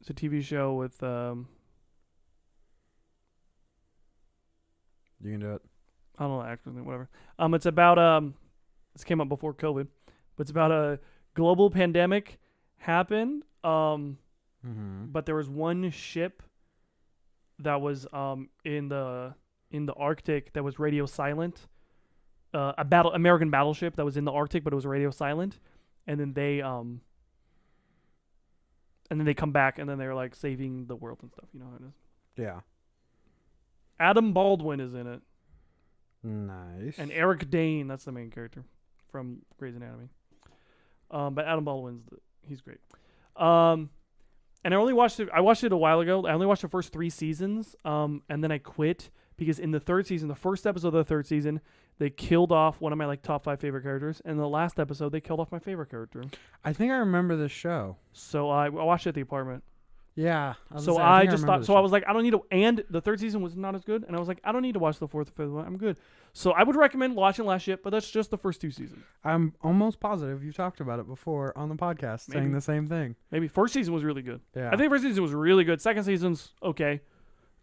It's a TV show with You can do it. I don't know, actors name, whatever. It's about this came up before COVID, but it's about a global pandemic happened. But there was one ship that was in the Arctic that was radio silent. American battleship that was in the Arctic, but it was radio silent. And then they come back, and then they're like saving the world and stuff. You know how it is. Yeah. Adam Baldwin is in it. Nice. And Eric Dane, that's the main character from Grey's Anatomy. But Adam Baldwin's he's great. And I watched it a while ago. I only watched the first 3 seasons. And then I quit because in the 3rd season, the first episode of the 3rd season, they killed off one of my like top 5 favorite characters. And the last episode, they killed off my favorite character. I think I remember this show. So I watched it at the apartment. Yeah. I was like, I don't need to. And the 3rd season was not as good. And I was like, I don't need to watch the 4th or 5th one. I'm good. So I would recommend watching Last Ship, but that's just the first 2 seasons. I'm almost positive you've talked about it before on the podcast, saying the same thing. Maybe first season was really good. Yeah. I think first season was really good. Second season's okay.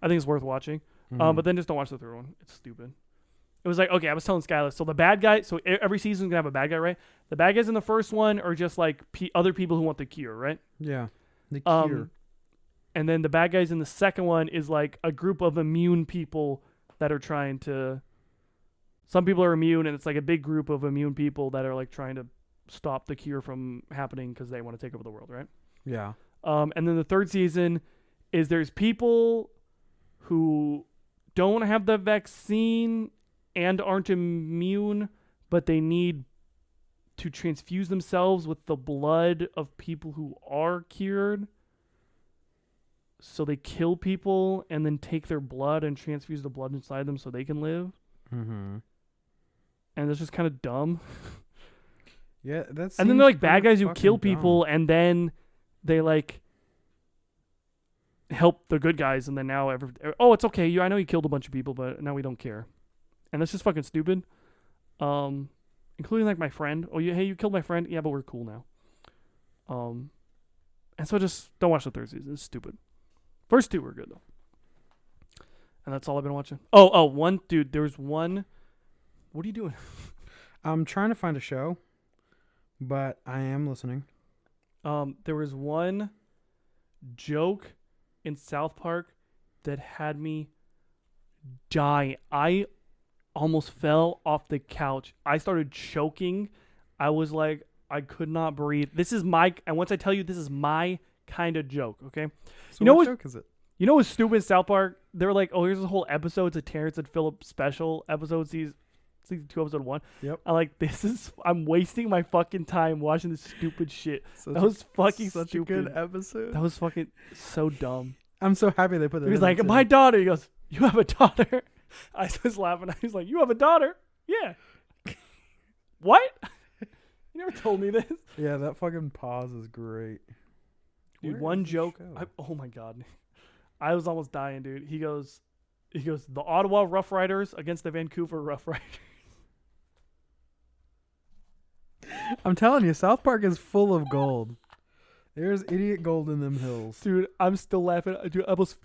I think it's worth watching. But then just don't watch the 3rd one. It's stupid. It was like, okay, I was telling Skylar, so the bad guy, so every season's going to have a bad guy, right? The bad guys in the first one are just like other people who want the cure, right? Yeah. The cure. And then the bad guys in the second one is like a group of immune people that are trying to... Some people are immune, and it's like a big group of immune people that are like trying to stop the cure from happening because they want to take over the world, right? Yeah. And then the 3rd season is there's people who don't have the vaccine and aren't immune, but they need to transfuse themselves with the blood of people who are cured. So they kill people and then take their blood and transfuse the blood inside them so they can live. Mm-hmm. And it's just kind of dumb. Yeah, that's. And then they're like bad guys who kill people and then they like help the good guys, and then now it's okay. I know you killed a bunch of people, but now we don't care. And that's just fucking stupid. Including like my friend. Oh, hey, you killed my friend. Yeah, but we're cool now. And so just don't watch the third season. It's stupid. First two were good though. And that's all I've been watching. One dude. There was one. What are you doing? I'm trying to find a show, but I am listening. There was one joke in South Park that had me die. I almost fell off the couch. I started choking. I was like, I could not breathe. And once I tell you, this is my kind of joke, okay? So what joke is it? You know what's stupid in South Park? They were like, oh, here's a whole episode. It's a Terrence and Phillip special episode, season 2, episode 1. Yep. I'm like, I'm wasting my fucking time watching this stupid shit. That was fucking such stupid. a good episode. That was fucking so dumb. I'm so happy they put that. He was like, my daughter. He goes, you have a daughter? I was laughing. I was like, you have a daughter? Yeah. What? You never told me this. Yeah, that fucking pause is great. Dude, one joke. Oh my God. I was almost dying, dude. He goes, the Ottawa Rough Riders against the Vancouver Rough Riders. I'm telling you, South Park is full of gold. There's idiot gold in them hills. Dude, I'm still laughing. Dude, I almost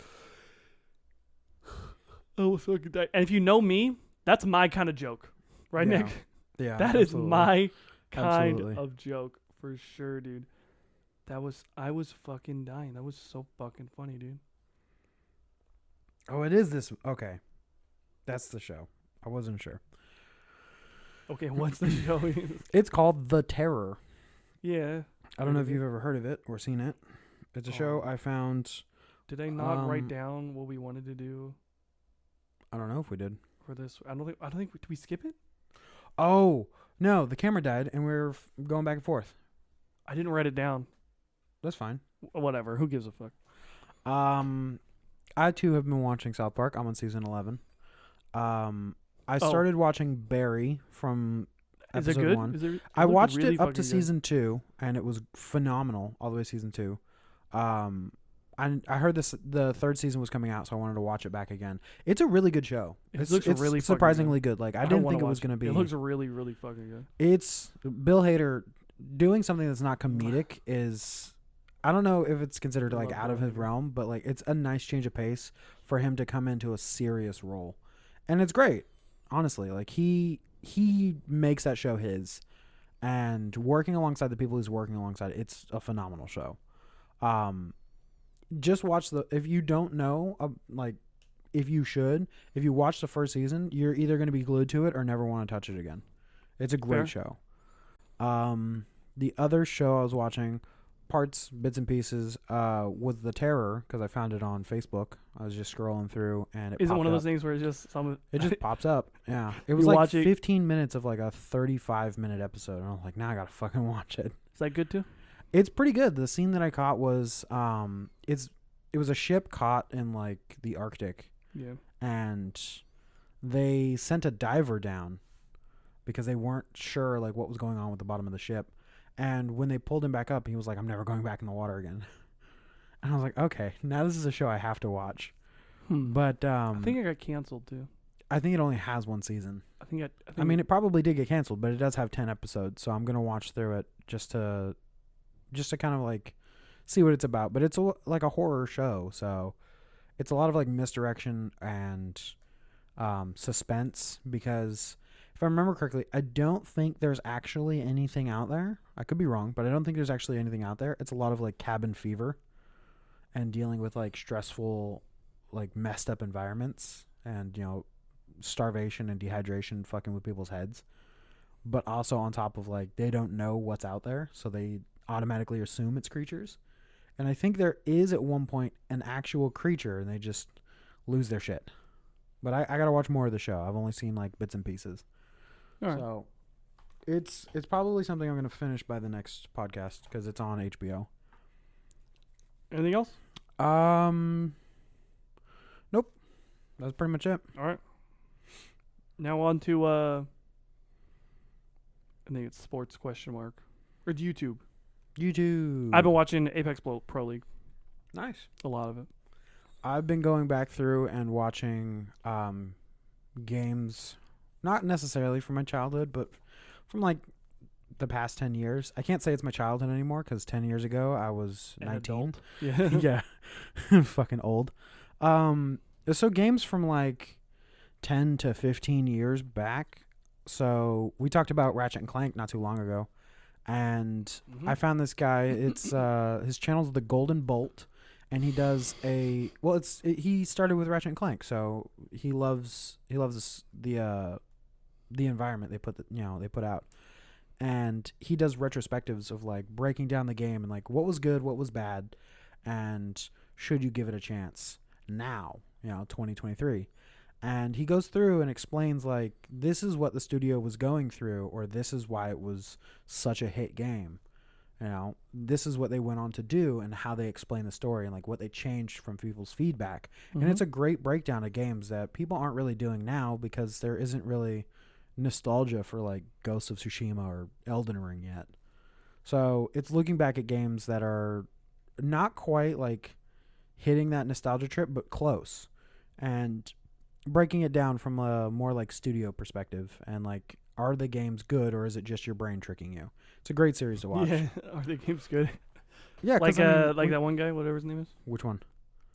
fucking died. And if you know me, that's my kind of joke. Right, Yeah. Nick? Yeah, That absolutely. is my kind Absolutely. of joke. For sure, dude. I was fucking dying. That was so fucking funny, dude. Oh, it is this. Okay. That's the show. I wasn't sure. Okay, what's the show? It's called The Terror. Yeah. I don't know if you've ever heard of it or seen it. It's a show I found. Did I not write down what we wanted to do I don't know if we did. for this? I don't think. Did we skip it? Oh, no. The camera died and we were going back and forth. I didn't write it down. That's fine. Whatever. Who gives a fuck? I too have been watching South Park. I'm on season 11. I started watching Barry from Is episode it good? 1. I looked watched really it up fucking to good. season 2, and it was phenomenal all the way to season 2. I heard the third season was coming out, so I wanted to watch it back again. It's a really good show. It looks really fucking surprisingly good. Like I didn't think it was going to be. It looks really, really fucking good. It's Bill Hader doing something that's not comedic is. I don't know if it's considered like out of his realm, but like it's a nice change of pace for him to come into a serious role, and it's great. Honestly, like he makes that show his, and working alongside the people he's working alongside, it's a phenomenal show. Just watch if you don't know, if you watch the first season, you're either going to be glued to it or never want to touch it again. It's a great show. The other show I was watching, bits and pieces, was The Terror, because I found it on Facebook. I was just scrolling through, and Is it one of those things where it's just some? It just pops up. Yeah, it was like 15 minutes of like a 35-minute episode, and I was like, now I gotta fucking watch it. Is that good too? It's pretty good. The scene that I caught was, it was a ship caught in like the Arctic. Yeah. And they sent a diver down because they weren't sure like what was going on with the bottom of the ship. And when they pulled him back up, he was like, I'm never going back in the water again. And I was like, okay, now this is a show I have to watch. But I think it got canceled too. I think it only has one season. I mean, it probably did get canceled, but it does have 10 episodes, so I'm gonna watch through it just to kind of like see what it's about. But it's like a horror show, so it's a lot of like misdirection and suspense, because if I remember correctly, I don't think there's actually anything out there. I could be wrong, but I don't think there's actually anything out there. It's a lot of like cabin fever and dealing with like stressful, like messed up environments, and starvation and dehydration fucking with people's heads. But also on top of like they don't know what's out there, so they automatically assume it's creatures. And I think there is at one point an actual creature, and they just lose their shit. But I gotta watch more of the show. I've only seen like bits and pieces. All right. So It's probably something I'm gonna finish by the next podcast because it's on HBO. Anything else? Nope. That's pretty much it. All right. Now on to I think it's sports ? Or YouTube. YouTube. I've been watching Apex Pro League. Nice. A lot of it. I've been going back through and watching games, not necessarily from my childhood, but from like the past 10 years. I can't say it's my childhood anymore because 10 years ago I was 19. Yeah. Yeah. Fucking old. So games from like 10 to 15 years back. So we talked about Ratchet and Clank not too long ago. And I found this guy. It's his channel's The Golden Bolt. And he does he started with Ratchet and Clank, so he loves the environment they put out, and he does retrospectives of like breaking down the game and like what was good, what was bad, and should you give it a chance now, 2023, and he goes through and explains like this is what the studio was going through, or this is why it was such a hit game. This is what they went on to do and how they explain the story and like what they changed from people's feedback. And it's a great breakdown of games that people aren't really doing now because there isn't really nostalgia for like Ghost of Tsushima or Elden Ring yet. So it's looking back at games that are not quite like hitting that nostalgia trip, but close, and breaking it down from a more like studio perspective and like, are the games good or is it just your brain tricking you? It's a great series to watch. Yeah, are the games good? Yeah, like that one guy, whatever his name is. Which one?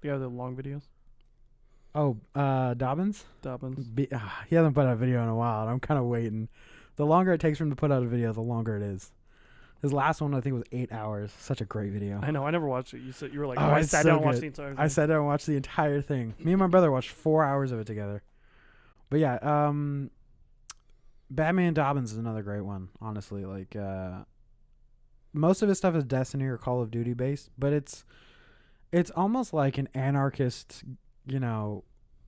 The guy with the long videos. Oh, Dobbins. He hasn't put out a video in a while, and I'm kind of waiting. The longer it takes for him to put out a video, the longer it is. His last one, I think, was 8 hours. Such a great video. I know. I never watched it. You were like, I sat down and watched the entire thing. I sat down and watched the entire thing. Me and my brother watched 4 hours of it together. But yeah, Batman Dobbins is another great one, honestly. Like, most of his stuff is Destiny or Call of Duty based, but it's almost like an anarchist,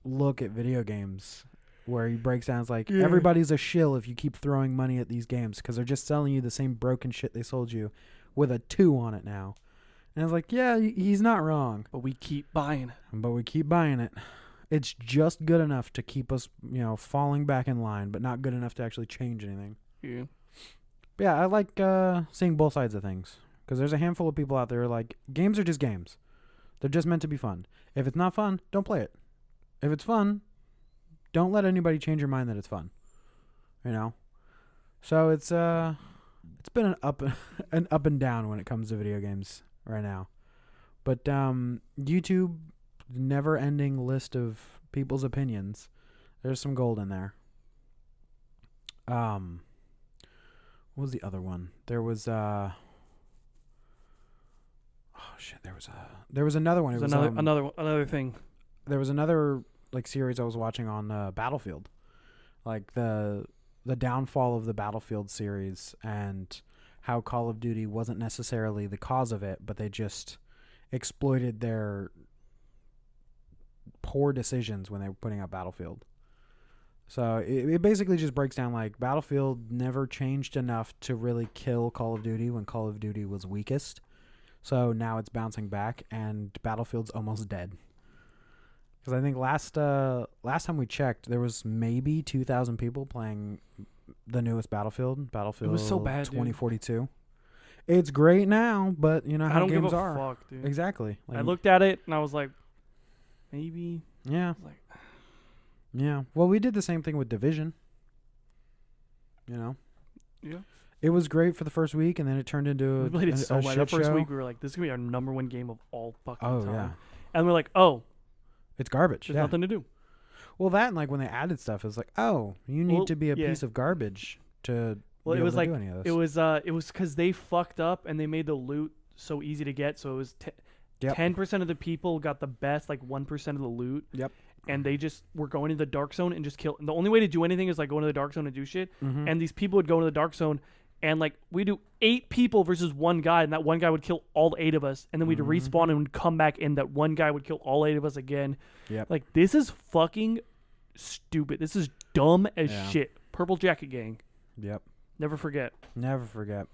look at video games, where he breaks down. It's like everybody's a shill if you keep throwing money at these games because they're just selling you the same broken shit they sold you, with a 2 on it now. And it's like, yeah, he's not wrong, but we keep buying it. It's just good enough to keep us, falling back in line, but not good enough to actually change anything. Yeah. But yeah, I like seeing both sides of things. Because there's a handful of people out there who are like, games are just games. They're just meant to be fun. If it's not fun, don't play it. If it's fun, don't let anybody change your mind that it's fun. So it's been an up and down when it comes to video games right now. But YouTube, never-ending list of people's opinions. There's some gold in there. What was the other one? There was there was another one. Another thing. There was another like series I was watching on Battlefield, like the downfall of the Battlefield series and how Call of Duty wasn't necessarily the cause of it, but they just exploited their poor decisions when they were putting out Battlefield. So it basically just breaks down like Battlefield never changed enough to really kill Call of Duty when Call of Duty was weakest. So now it's bouncing back and Battlefield's almost dead. Because I think last time we checked, there was maybe 2,000 people playing the newest Battlefield. Battlefield it was so bad, 2042. Dude. It's great now, but you know how games are. I don't give a fuck, dude. Exactly. Like, I looked at it and I was like, maybe. Yeah. Like, yeah. Well, we did the same thing with Division. Yeah. It was great for the first week, and then it turned into we played it so much. The first show. week, we were like, this is going to be our number one game of all fucking time. Yeah. And we're like, oh. It's garbage. There's nothing to do. Well, that and like when they added stuff, it was like, oh, you need to be a piece of garbage to be able to do any of this. It was because they fucked up and they made the loot so easy to get. So it was 10% of the people got the best, like 1% of the loot. Yep. And they just were going into the dark zone and just kill. And the only way to do anything is like go into the dark zone and do shit. Mm-hmm. And these people would go into the dark zone and like we do 8 people versus 1 guy, and that 1 guy would kill all 8 of us, and then we'd respawn and we'd come back in. That 1 guy would kill all 8 of us again. Yep. Like this is fucking stupid. This is dumb as shit. Purple Jacket Gang. Yep. Never forget. Never forget.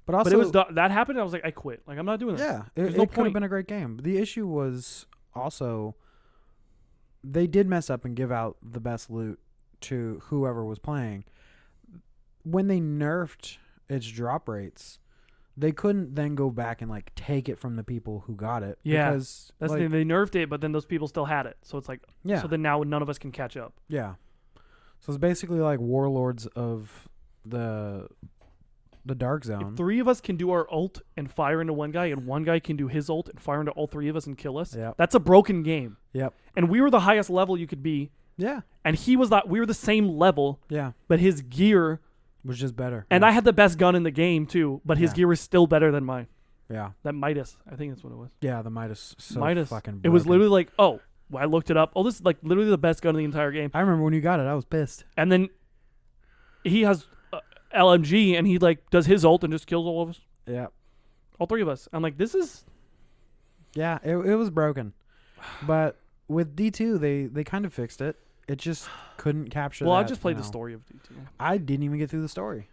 But also, But it was that happened. And I was like, I quit. Like, I'm not doing this. yeah, There's it no could point. have been a great game. The issue was also they did mess up and give out the best loot to whoever was playing. When they nerfed its drop rates, they couldn't then go back and like take it from the people who got it. Yeah, because, that's like, the thing. They nerfed it, but then those people still had it. So it's like, yeah. So then now none of us can catch up. Yeah. So it's basically like warlords of the dark zone. If 3 of us can do our ult and fire into one guy, and one guy can do his ult and fire into all 3 of us and kill us, Yep. that's a broken game. Yep. And we were the highest level you could be, Yeah. and he was not. We were the same level, Yeah. but his gear, Was just better. and yeah. I had the best gun in the game too, but his Yeah. gear was still better than mine. Yeah. That Midas, I think that's what it was. Yeah, the Midas so Midas. fucking It was broken. literally like, oh, well, I looked it up. Oh, this is like literally the best gun in the entire game. I remember when you got it, I was pissed. And then he has LMG, and he like does his ult and just kills all of us, Yeah. all 3 of us. I'm like, this is Yeah, it was broken. But with D2, they kind of fixed it. It just couldn't capture well. I that, just played you the know. story of D2. I didn't even get through the story.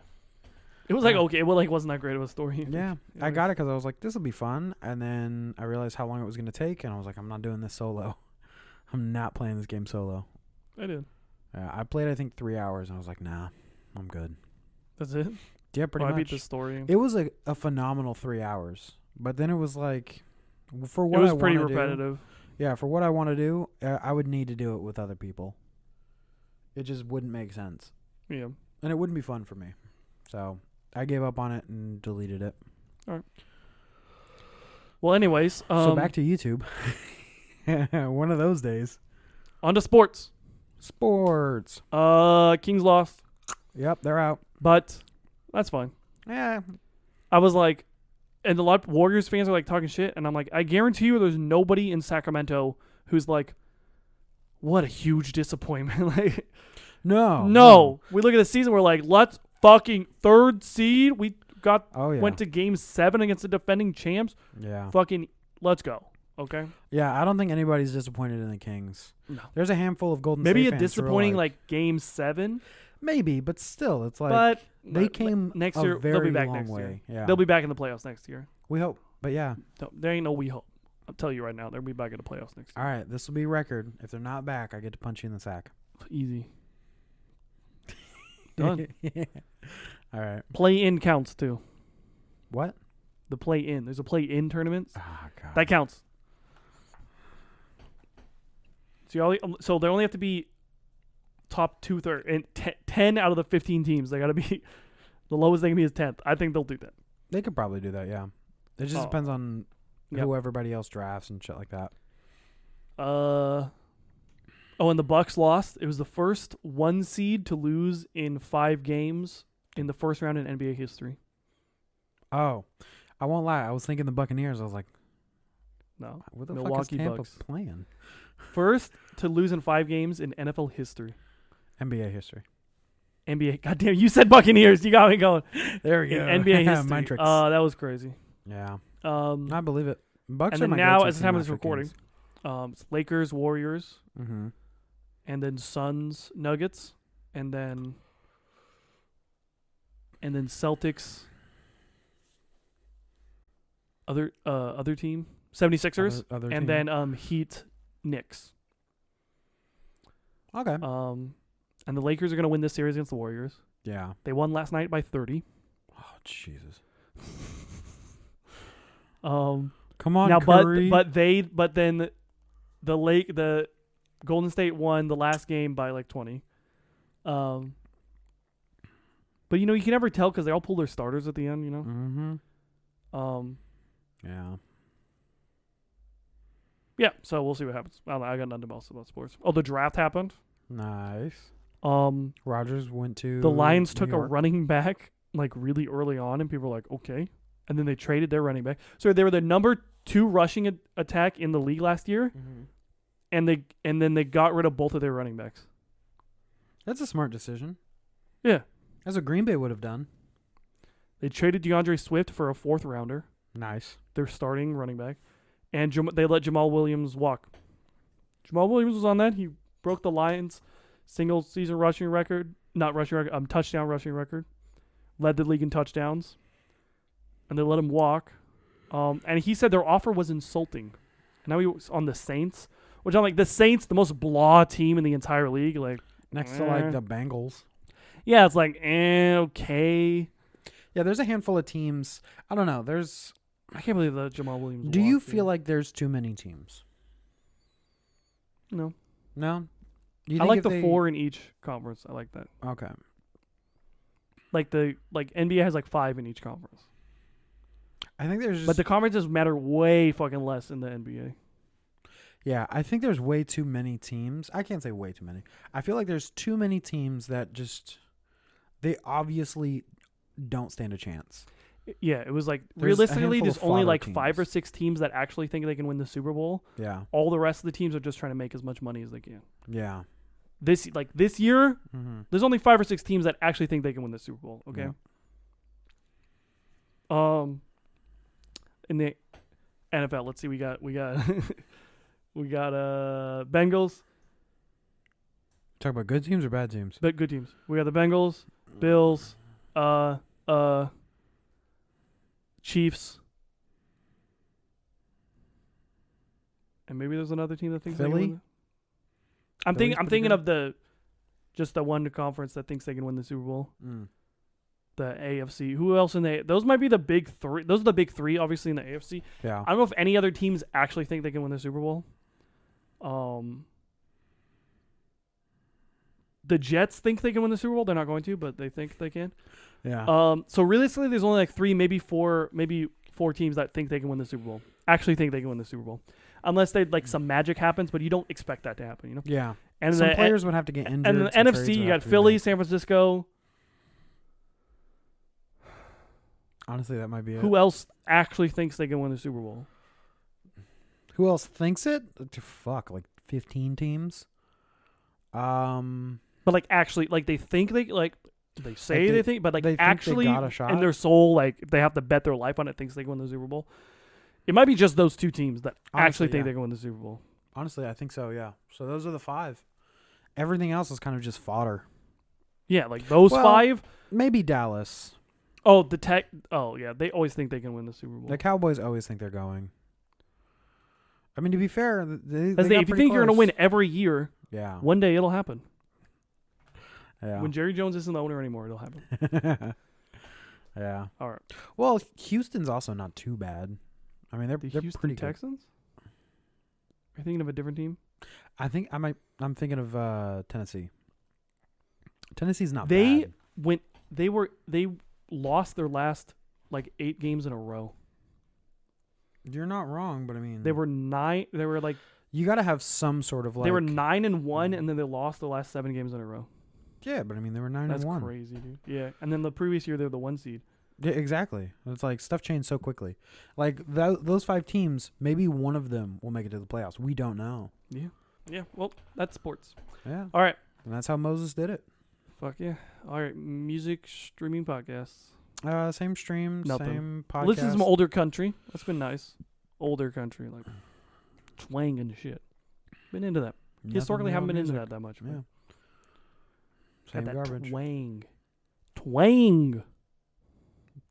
It was like Yeah. okay, well, like wasn't that great of a story? Yeah, I got it because I was like, this will be fun. And then I realized how long it was going to take, and I was like, I'm not doing this solo. I'm not playing this game solo. I did. I played, I think, 3 hours, and I was like, nah, I'm good. That's it. Yeah, pretty I much. beat the story. It was a phenomenal 3 hours. But then it was like, for It what was I pretty wanna do- repetitive. Yeah, for what I want to do, I would need to do it with other people. It just wouldn't make sense. Yeah. And it wouldn't be fun for me. So I gave up on it and deleted it. Well, anyways, So back to YouTube. One of those days. on to sports. Sports. Kings lost, Yep, they're out. but that's fine. Yeah. I was like, and a lot of Warriors fans are like talking shit, and I'm like, I guarantee you, there's nobody in Sacramento who's like, what a huge disappointment. Like, No. we look at the season, we're like, let's fucking 3rd seed. We got Oh, yeah. went to game 7 against the defending champs. Yeah. Fucking, let's go. Okay. Yeah, I don't think anybody's disappointed in the Kings. No. There's a handful of Golden Maybe State a fans who are disappointing like game 7, maybe, but still, it's like but they came next a year. very They'll be back long next year. way. Yeah. They'll be back in the playoffs next year. We hope. But yeah. There ain't no we hope. I'll tell you right now, they'll be back in the playoffs next All year. right, this will be record. If they're not back, I get to punch you in the sack. Easy. Done. All right. Play in counts too. What? The play in. There's a play in tournaments. Oh, God. That counts. So they only have to be top 2/3 and 10 out of the 15 teams. They got to be the lowest they can be is 10th. I think they'll do that. They could probably do that, yeah. It just Oh. depends on Yep. who everybody else drafts and shit like that. And the Bucks lost. It was the first 1 seed to lose in 5 games in the first round in NBA history. Oh, I won't lie. I was thinking the Buccaneers. I was like, No. what the Milwaukee fuck is Tampa Bucks. playing? First to lose in 5 games in NFL history. NBA history. NBA. Goddamn, you said Buccaneers. You got me going. There we In go. NBA history. Mind tricks. That was crazy. Yeah, Um, I believe it. Bucks and are then my now, go-to as the team time of this after recording, Kings. it's Lakers, Warriors, Mm-hmm. and then Suns, Nuggets, and then Celtics. Other team, 76ers, Other and team. then Heat, Knicks. Okay. And the Lakers are going to win this series against the Warriors. Yeah. They won last night by 30. Oh Jesus. Come on, Now, Curry. but then the Golden State won the last game by like 20. But you know, you can never tell because they all pull their starters at the end. You know. Mm-hmm. Yeah. Yeah. So we'll see what happens. I don't know, I got nothing else about sports. Oh, the draft happened. Nice. The Rogers went to Lions New took a York. running back like really early on, and people were like, okay. And then they traded their running back. So they were the number 2 rushing attack in the league last year, Mhm. and then they got rid of both of their running backs. That's a smart decision. Yeah. That's what Green Bay would have done. They traded DeAndre Swift for a 4th rounder, Nice. their starting running back, and they let Jamal Williams walk. Jamal Williams was on that. He broke the Lions' single-season rushing record, not rushing record, touchdown rushing record, led the league in touchdowns, and they let him walk. And he said their offer was insulting. And now he was on the Saints, which I'm like, the Saints, the most blah team in the entire league. Like Next to like the Bengals. Yeah, it's like, okay. Yeah, there's a handful of teams. I don't know. I can't believe that Jamal Williams. Do you feel like there's too many teams? No. No? I like the 4 in each conference. I like that. Okay. Like NBA has like 5 in each conference. I think there's just... But the conferences matter way fucking less in the NBA. Yeah, I think there's way too many teams. I can't say way too many. I feel like there's too many teams that just... They obviously don't stand a chance. Yeah, it was like, There's realistically, there's only like teams. 5 or 6 teams that actually think they can win the Super Bowl. Yeah. All the rest of the teams are just trying to make as much money as they can. Yeah. This year, there's only 5 or 6 teams that actually think they can win the Super Bowl. Okay. Yeah. In the NFL, let's see, we got we got Bengals. Talk about good teams or bad teams? But good teams. We got the Bengals, Bills, Chiefs, and maybe there's another team that thinks Philly? they can win. I'm Philly's thinking pretty of the one conference that thinks they can win the Super Bowl. The AFC. Who else in the? Those might be the big 3. Those are the big 3, obviously, in the AFC. Yeah. I don't know if any other teams actually think they can win the Super Bowl. The Jets think they can win the Super Bowl. They're not going to, but they think they can. Yeah. So realistically, there's only like 3, maybe 4 teams that think they can win the Super Bowl. Actually think they can win the Super Bowl. Unless they like some magic happens, but you don't expect that to happen, you know? Yeah. And some players would have to get injured. And the some trades NFC, would you have got to be Philly, made. San Francisco. Honestly, that might be it. Who else actually thinks they can win the Super Bowl? Who else thinks it? Fuck, like 15 teams. But like actually, like they think they like they say Like they think, but like they think they actually, got a shot? in their soul, like they have to bet their life on it, thinks they can win the Super Bowl. It might be just those 2 teams that Honestly, actually think yeah. they can win the Super Bowl. Honestly, I think so, yeah. So those are the 5. Everything else is kind of just fodder. Yeah, like those Well, 5. Maybe Dallas. Oh, the Tech. Oh, yeah, they always think they can win the Super Bowl. The Cowboys always think they're going. I mean, to be fair, they If got you pretty think you're gonna close. win every year, Yeah. one day it'll happen. Yeah. When Jerry Jones isn't the owner anymore, it'll happen. Yeah. All right. Well, Houston's also not too bad. I mean, they're The they're Houston pretty good. Texans? Are you thinking of a different team? I'm thinking of Tennessee. Tennessee's not They bad. They lost their last like 8 games in a row. You're not wrong, but I mean, They were 9. They were like you got to have some sort of like. they were 9-1, and then they lost the last 7 games in a row. Yeah, but I mean, they were 9-1. That's crazy, dude. Yeah, and then the previous year they were the 1 seed. Yeah, exactly. It's like stuff changed so quickly. Like those 5 teams, maybe one of them will make it to the playoffs. We don't know. Yeah. Yeah. Well, that's sports. Yeah. All right. And that's how Moses did it. Fuck yeah. All right. Music streaming podcasts. Same stream, Nothing. same podcast. Listen to some older country. That's been nice. Older country, like twang and shit. Been into that. Nothing Historically, wrong haven't been with into music. that much. Yeah. Got Same that garbage. twang. Twang.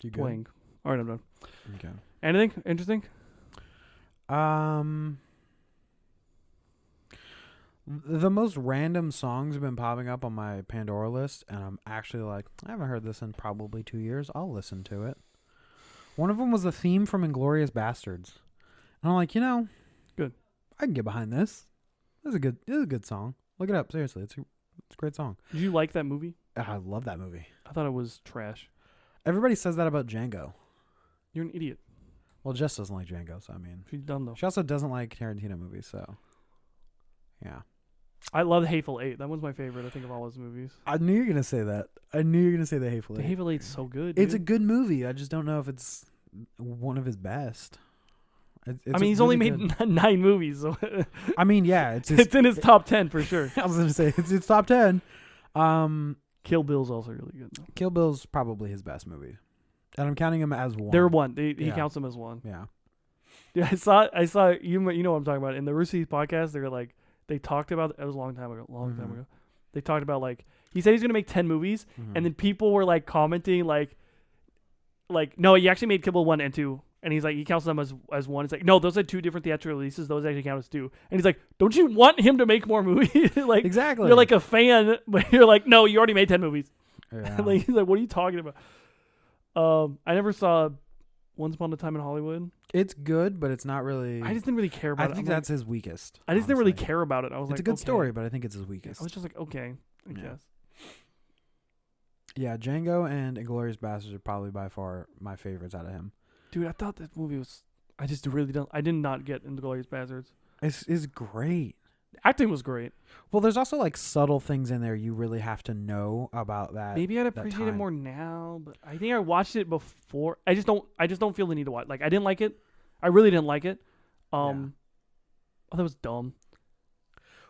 You good? Twang. All right, I'm done. Okay. Anything interesting? The most random songs have been popping up on my Pandora list, and I'm actually like, I haven't heard this in probably 2 years. I'll listen to it. One of them was the theme from Inglourious Bastards, and I'm like, Good. I can get behind this. This is a good song. Look it up, seriously. It's a great song. Did you like that movie? I love that movie. I thought it was trash. Everybody says that about Django. You're an idiot. Well, Jess doesn't like Django, so I mean, She's dumb though. she also doesn't like Tarantino movies, so yeah. I love Hateful Eight. That one's my favorite. I think of all his movies. I knew you were gonna say that. I knew you were gonna say The Hateful The Eight. Hateful Eight's so good. It's a dude. good movie. I just don't know if it's one of his best. I mean, he's only made 9 movies, so I mean, yeah, it's it's in his top 10 for sure. I was gonna say it's top 10. Kill Bill's also really good though. Kill Bill's probably his best movie, and I'm counting him as one. They're one. He Yeah. counts them as one. Yeah. Yeah, I saw you know what I'm talking about. In the Rusi podcast, they were like they talked about it was a long time ago. They talked about like he said he's gonna make 10 movies, and then people were like commenting like like, no, you actually made Kill Bill 1 and 2. And he's like, he counts them as one. It's like, no, those are 2 different theatrical releases. Those actually count as 2. And he's like, don't you want him to make more movies? Like, Exactly. you're like a fan, but you're like, no, you already made 10 movies. Yeah. Like, he's like, what are you talking about? I never saw Once Upon a Time in Hollywood. It's good, but it's not really. I just didn't really care about I it. think I'm that's his weakest. I just didn't really honestly. care about it. I was It's like, a good okay. story, but I think it's his I weakest. was just like, okay, I Yeah. guess. Yeah, Django and Inglourious Basterds are probably by far my favorites out of him. Dude, I thought that movie was. I just really don't. I did not get into Glorious Bastards. It's great. Acting was great. Well, there's also like subtle things in there you really have to know about that. Maybe I'd appreciate it time. more now, but I think I watched it before. I just don't feel the need to watch. Like, I didn't like it. I really didn't like it. Oh, that was dumb.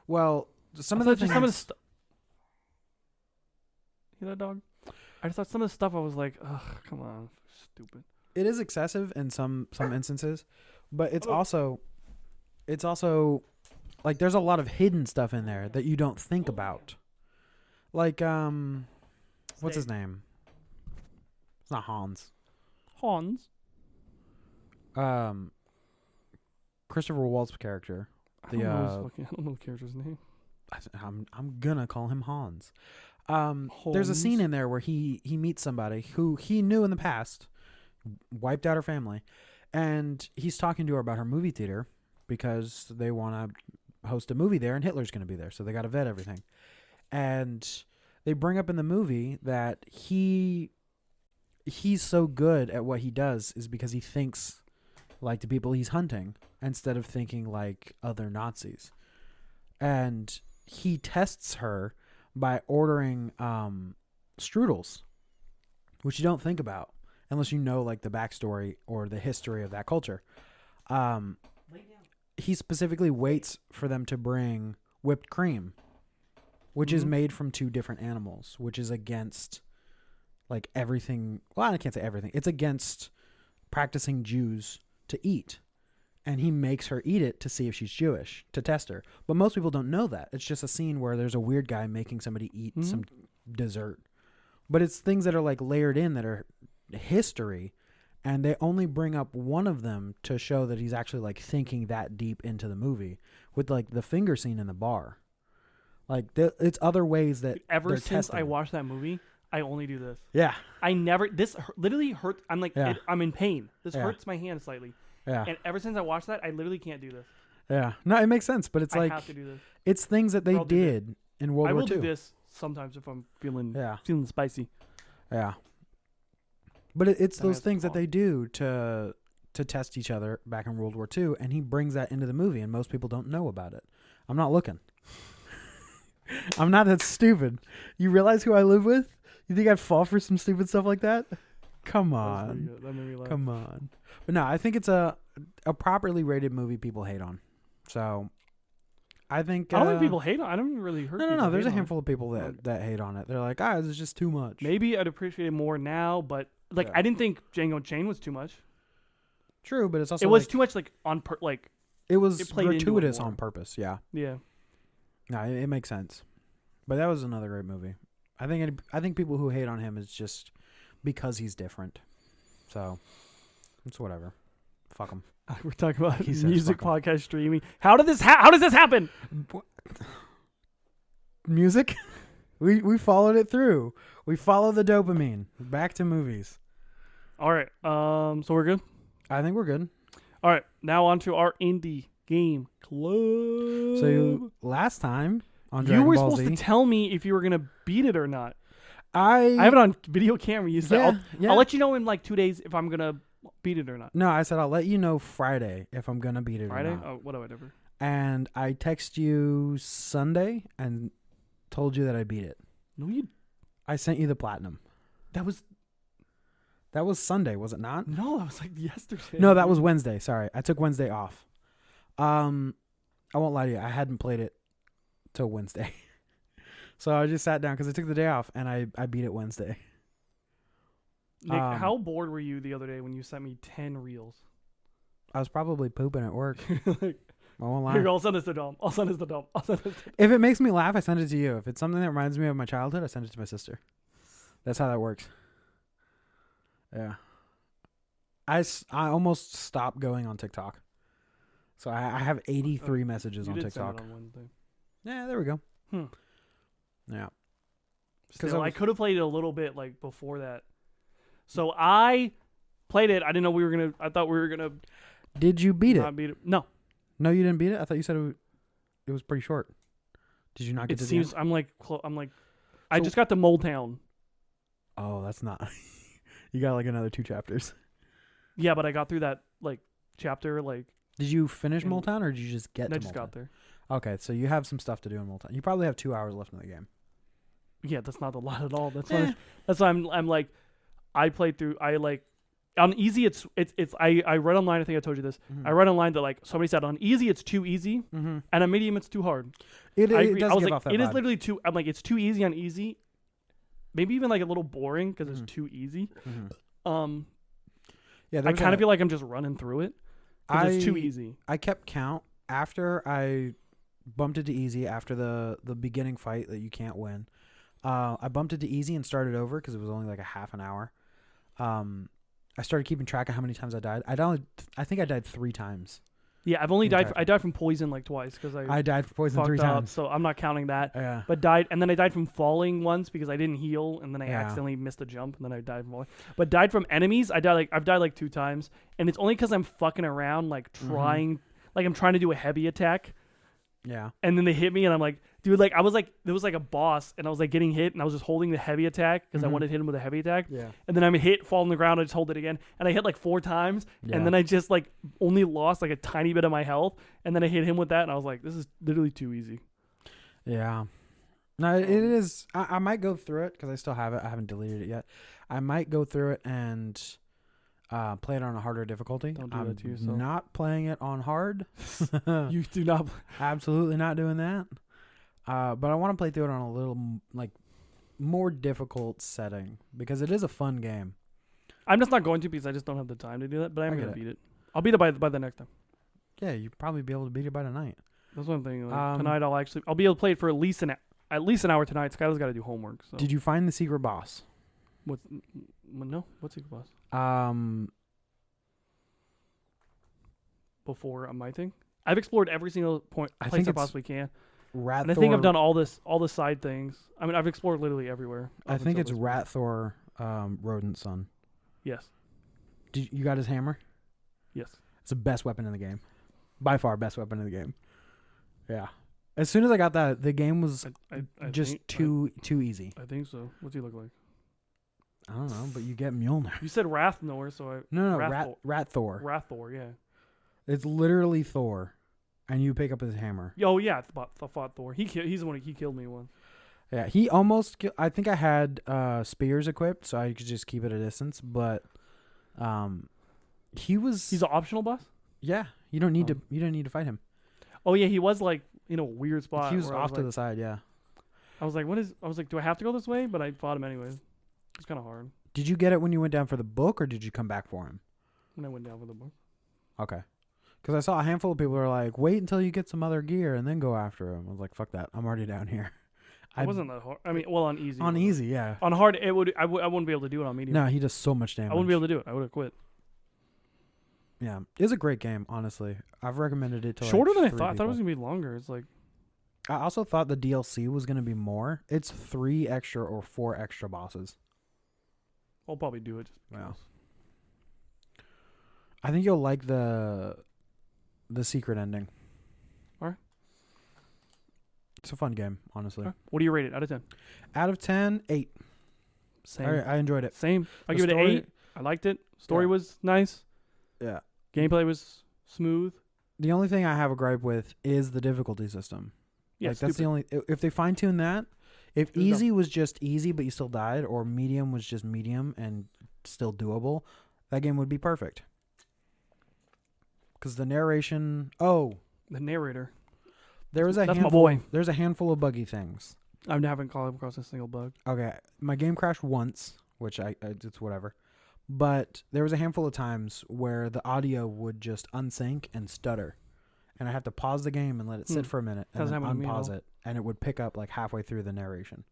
Well, some I of the thought just things. some of the stuff. You know that dog? I just thought some of the stuff I was like, ugh, come on, stupid. It is excessive in some instances, but it's Oh. also like there's a lot of hidden stuff in there that you don't think about. Like what's his name? It's not Hans. Hans. Christopher Waltz's character. I don't know the character's name. I'm gonna call him Hans. There's a scene in there where he meets somebody who he knew in the past, wiped out her family, and he's talking to her about her movie theater because they want to host a movie there and Hitler's going to be there, so they got to vet everything. And they bring up in the movie that he's so good at what he does is because he thinks like the people he's hunting instead of thinking like other Nazis. And he tests her by ordering strudels, which you don't think about unless you know like the backstory or the history of that culture. He specifically waits for them to bring whipped cream, which is made from 2 different animals, which is against like everything. Well, I can't say everything. It's against practicing Jews to eat. And he makes her eat it to see if she's Jewish, to test her. But most people don't know that. It's just a scene where there's a weird guy making somebody eat some dessert. But it's things that are like layered in that are history, and they only bring up one of them to show that he's actually like thinking that deep into the movie with like the finger scene in the bar. Like it's other ways that Ever since testing. I watched that movie, I only do this. Yeah. I never. This literally hurt. I'm like, Yeah. I'm in pain. This Yeah. hurts my hand slightly. Yeah. And ever since I watched that, I literally can't do this. Yeah. No, it makes sense, but it's I like have to do this. it's things that they I'll do this. did in World I War will II. do this sometimes if I'm feeling Yeah. spicy. Yeah. But it's That those has things that flaws. they do to test each other back in World War II, and he brings that into the movie, and most people don't know about it. I'm not looking. I'm not that stupid. You realize who I live with? You think I'd fall for some stupid stuff like that? Come That was pretty on. good. That made me laugh. Come on. But no, I think it's a properly rated movie people hate on. So I think I don't think people hate on. I don't even really hurt. No. There's a hate on it. handful of people that hate on it. They're like, this is just too much. Maybe I'd appreciate it more now, but like Yeah. I didn't think Django Unchained was too much. True, but it's also It was like, too much like It was it played into it gratuitous more. on purpose. Yeah. yeah. No, it makes sense. But that was another great movie. I think people who hate on him is just because he's different. So it's whatever. Fuck him. We're talking about He says music fuck 'em. podcast streaming. How does this happen? Music. We followed it through. We followed the dopamine back to movies. All right. So we're good. I think we're good. All right. Now on to our indie game club. So last time on you Dragon were Ball supposed Z, to tell me if you were gonna beat it or not. I I have it on video camera. You said yeah. I'll let you know in like 2 days if I'm gonna beat it or not. No, I said I'll let you know Friday if I'm gonna beat it Friday? or not. Oh, whatever. And I text you Sunday and told you that I beat it. No, you. I sent you the platinum. That was Sunday, was it not? no. That was like yesterday. No, that was Wednesday. Sorry, I took Wednesday off. I won't lie to you. I hadn't played it till Wednesday, so I just sat down because I took the day off and I beat it Wednesday. Nick, how bored were you the other day when you sent me 10 reels? I was probably pooping at work. Like, I won't lie. here, I'll send this to Dom. I'll send this to Dom. I'll send this to If it makes me laugh, I send it to you. If it's something that reminds me of my childhood, I send it to my sister. That's how that works. Yeah. I almost stopped going on TikTok. So I have 83 messages You on did send TikTok. it on Wednesday. Yeah, there we go. Hmm. Yeah. Still, I could have played it a little bit like before that. So I played it. I didn't know we were gonna. I thought we were gonna. Did you beat it? Not beat it. No. No, you didn't beat it. I thought you said it was pretty short. Did you not get It to seems the end? I'm like I just got to Mole Town. Oh, that's not. You got like another 2 chapters. Yeah, but I got through that like chapter like. Did you finish And- Mole Town or did you just get I to just Mole got there. Town? Okay, so you have some stuff to do in Mole Town. You probably have 2 hours left in the game. Yeah, that's not a lot at all. That's why I'm like I played through. I like on easy. It's I read online. I think I told you this. Mhm. I read online that like somebody said on easy it's too easy, Mm-hmm. and on medium it's too hard. It I agree. does I was give like, off that it is vibe. literally too. I'm like, it's too easy on easy. Maybe even like a little boring because Mhm. it's too easy. Mhm. Yeah, I kind of feel like I'm just running through it because it's too easy. I kept count after I bumped it to easy after the beginning fight that you can't win. I bumped it to easy and started over because it was only like a half an hour. I started keeping track of how many times I died. I think I died 3 times. Yeah, I've only The died. entire I died from poison like twice because I died from poison fucked 3 up, times. so I'm not counting that. Yeah. But died, and then I died from falling once because I didn't heal, and then I Yeah. accidentally missed a jump, and then I died from falling. But died from enemies, I've died like 2 times, and it's only because I'm fucking around, like trying, like I'm trying to do a heavy attack, Yeah. and then they hit me, and I'm like, dude, like I was like, there was like a boss, and I was like getting hit, and I was just holding the heavy attack because I Mhm. wanted to hit him with a heavy attack, Yeah. and then I'm hit, fall on the ground, I just hold it again, and I hit like 4 times, Yeah. and then I just like only lost like a tiny bit of my health, and then I hit him with that, and I was like, this is literally too easy. Yeah. No, it is. I might go through it because I still have it. I haven't deleted it yet. I might go through it and play it on a harder difficulty. Don't do I'm that to yourself. not playing it on hard. You do not. Absolutely not doing that. But I want to play through it on a little like more difficult setting because it is a fun game. I'm just not going to because I just don't have the time to do that. But I'm I get gonna it. beat it. I'll beat it by the next time. Yeah, you'd probably be able to beat it by tonight. That's one thing. Like, Um, tonight I'll be able to play it for at least an hour tonight. Skylar's got to do homework. So Did you find the secret boss? what's Secret Boss before my thing? I've explored every single I place think I it's possibly can, Rat and I Thor. think I've done all the side things. I mean, I've explored literally everywhere. I up think until it's this point. Rat Thor, Rodent Son. Yes. Did you got his hammer? Yes. It's the best weapon in the game. By far, best weapon in the game. Yeah. As soon as I got that, the game was I just think, too easy. I think so. What's he look like? I don't know, but you get Mjolnir. You said Rathnor, so I No, Rathor. Rat Thor. Rathor, yeah. It's literally Thor, and you pick up his hammer. Oh yeah, I fought Thor. He's the one. He killed me once. Yeah, he almost. I think I had spears equipped, so I could just keep it at a distance. But, he was. He's an optional boss. Yeah, you don't need Oh. to. You don't need to fight him. Oh yeah, he was like in a weird spot. He was where I off to like, the side. Yeah. I was like, what is? I was like, do I have to go this way? But I fought him anyways. It's kind of hard Did you get it when you went down for the book, or did you come back for him? when I went down for the book. Okay. Because I saw a handful of people who are like, wait until you get some other gear and then go after him. I was like, fuck that. I'm already down here. It wasn't that hard. I mean, well, on easy. On easy, yeah. On hard, I wouldn't be able to do it on medium. No, he does so much damage. I wouldn't be able to do it. I would have quit. Yeah. It's a great game, honestly. I've recommended it to Shorter than I 3 thought. I thought it was people. gonna be longer. It's like I also thought the DLC was going to be more. It's 3 extra or 4 extra bosses. I'll probably do it. Just Wow. because. I think you'll like the secret ending. Alright. It's a fun game, honestly. Okay. What do you rate it out of 10? Out of 10, 8. Same. I enjoyed it. Same. I The give it an story- 8. I liked it. Story Yeah. was nice. Yeah. Gameplay was smooth. The only thing I have a gripe with is the difficulty system. Yeah, Like that's the stupid. only. If they fine tune that, if It was easy was just easy but you still died, or medium was just medium and still doable, that game would be perfect. Because the narration. Oh, The narrator. there was a That's my handful. boy. There's a handful of buggy things. I haven't come across a single bug. Okay, my game crashed once, which it's whatever. But there was a handful of times where the audio would just unsync and stutter. And I have to pause the game and let it sit for a minute and Doesn't then happen to me at unpause all. it. And it would pick up like halfway through the narration.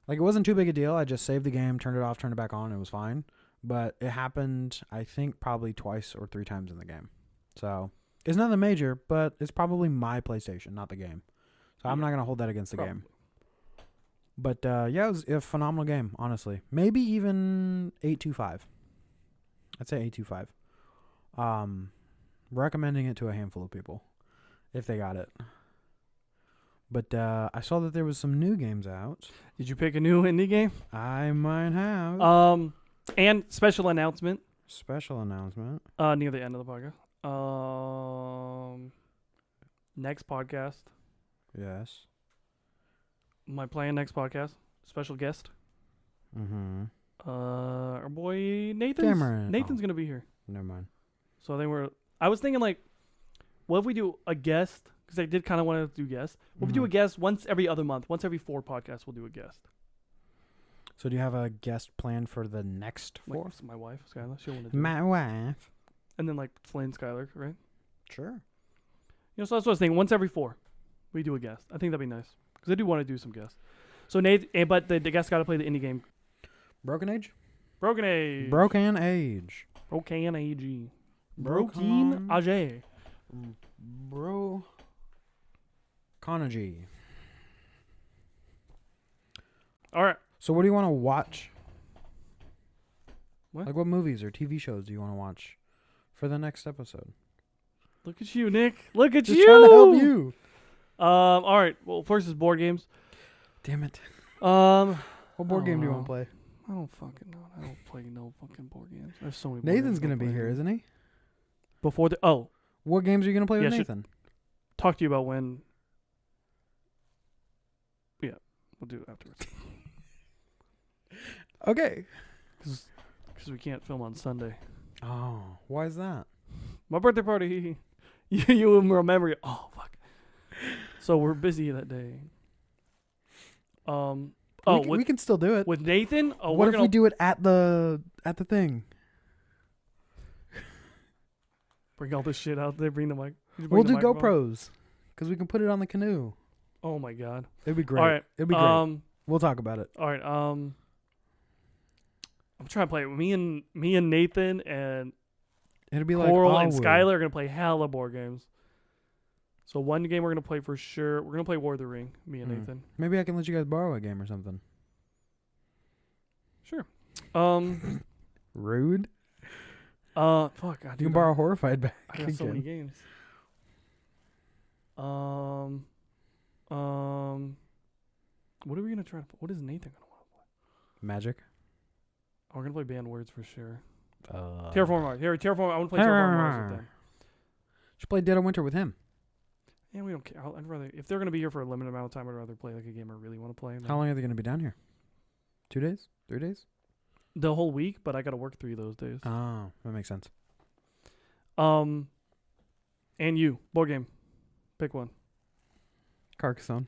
Like it wasn't too big a deal. I just saved the game, turned it off, turned it back on, and it was fine. but it happened, I think, probably twice or 3 times in the game. So it's nothing major, but it's probably my PlayStation, not the game. So I'm not going to hold that against the game. But yeah, it was a phenomenal game, honestly. Maybe even 825. I'd say 825. Recommending it to a handful of people if they got it. But I saw that there was some new games out. Did you pick a new indie game? I might have. And special announcement. Special announcement. Near the end of the podcast. Next podcast. Yes. My plan next podcast. Special guest. Mm-hmm. Our boy Nathan's Cameron. gonna be here. Never mind. So I was thinking like, what if we do a guest? Because I did kind of want to do guests. What if we do a guest once every other month? Once every 4 podcasts, we'll do a guest. So do you have a guest planned for the next 4? Like, my wife, Skylar, she'll want to do My wife. And then like Flynn, Skylar, right? Sure. So that's what I was thinking. Once every 4, we do a guest. I think that'd be nice. Because I do want to do some guests. So Nate, but the guest got to play the indie game. Broken Age? Broken Age. Broken Age. Broken Age. Broken Age. Bro. Conagy. All right. So what do you want to watch? What? Like what movies or TV shows do you want to watch for the next episode? Look at you, Nick. Look at Just you. trying to help you. All right. Well, first is board games. Damn it. What What board game do you want to play? I don't fucking know. I don't play no fucking board games. I have so many. Nathan's going to be here, isn't he? Before What games are you going to play with Nathan? talk to you about when. Yeah, we'll do it afterwards. Okay. Because we can't film on Sunday. Oh, why is that? My birthday party. You will remember it. Oh fuck. So we're busy that day. We can still do it. With Nathan. Oh, what if we do it at the thing? Bring all this shit out there. Bring the mic. We'll do GoPros because we can put it on the canoe. Oh my god. It'd be great. All right. It'd be great. We'll talk about it. All right. I'm trying to play it. Me and Nathan and It'll be like Coral and Skylar are gonna play hella board games. So one game we're gonna play for sure. We're gonna play War of the Ring. Me and Nathan. Maybe I can let you guys borrow a game or something. Sure. Rude. Fuck. You can borrow Horrified back. I got so many games. What are we gonna try to? What is Nathan gonna want to play? Magic. Oh, we're gonna play banned words for sure. Terraform Mars. Terraform. I want to play Terraform Mars with them. Should play Dead of Winter with him. Yeah, we don't care. I'd rather if they're gonna be here for a limited amount of time. I'd rather play like a game I really want to play. How long are they gonna be down here? 2 days? 3 days? The whole week, but I gotta work 3 of those days. Oh, that makes sense. And you board game, pick one. Carcassonne.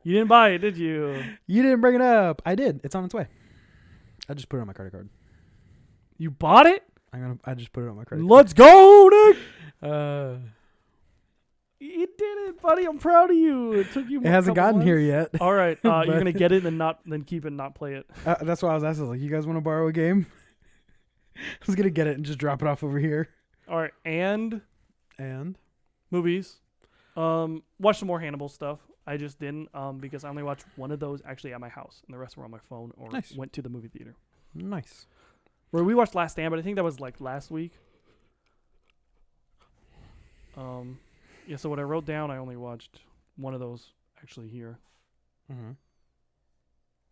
You didn't buy it, did you? You didn't bring it up. I did. It's on its way. I just put it on my credit card. You bought it? I just put it on my credit Let's go, Nick. card. You did it, buddy. I'm proud of you. It took you. It hasn't gotten here yet. All right, you're gonna get it and then keep it and not play it. That's why I was asking. Like, you guys want to borrow a game? I was gonna get it and just drop it off over here. All right, and movies. Watch some more Hannibal stuff. I just didn't because I only watched one of those actually at my house, and the rest were on my phone or went to the movie theater. Nice. Where we watched Last Stand, but I think that was like last week. Yeah. So what I wrote down, I only watched one of those actually here. Mm-hmm.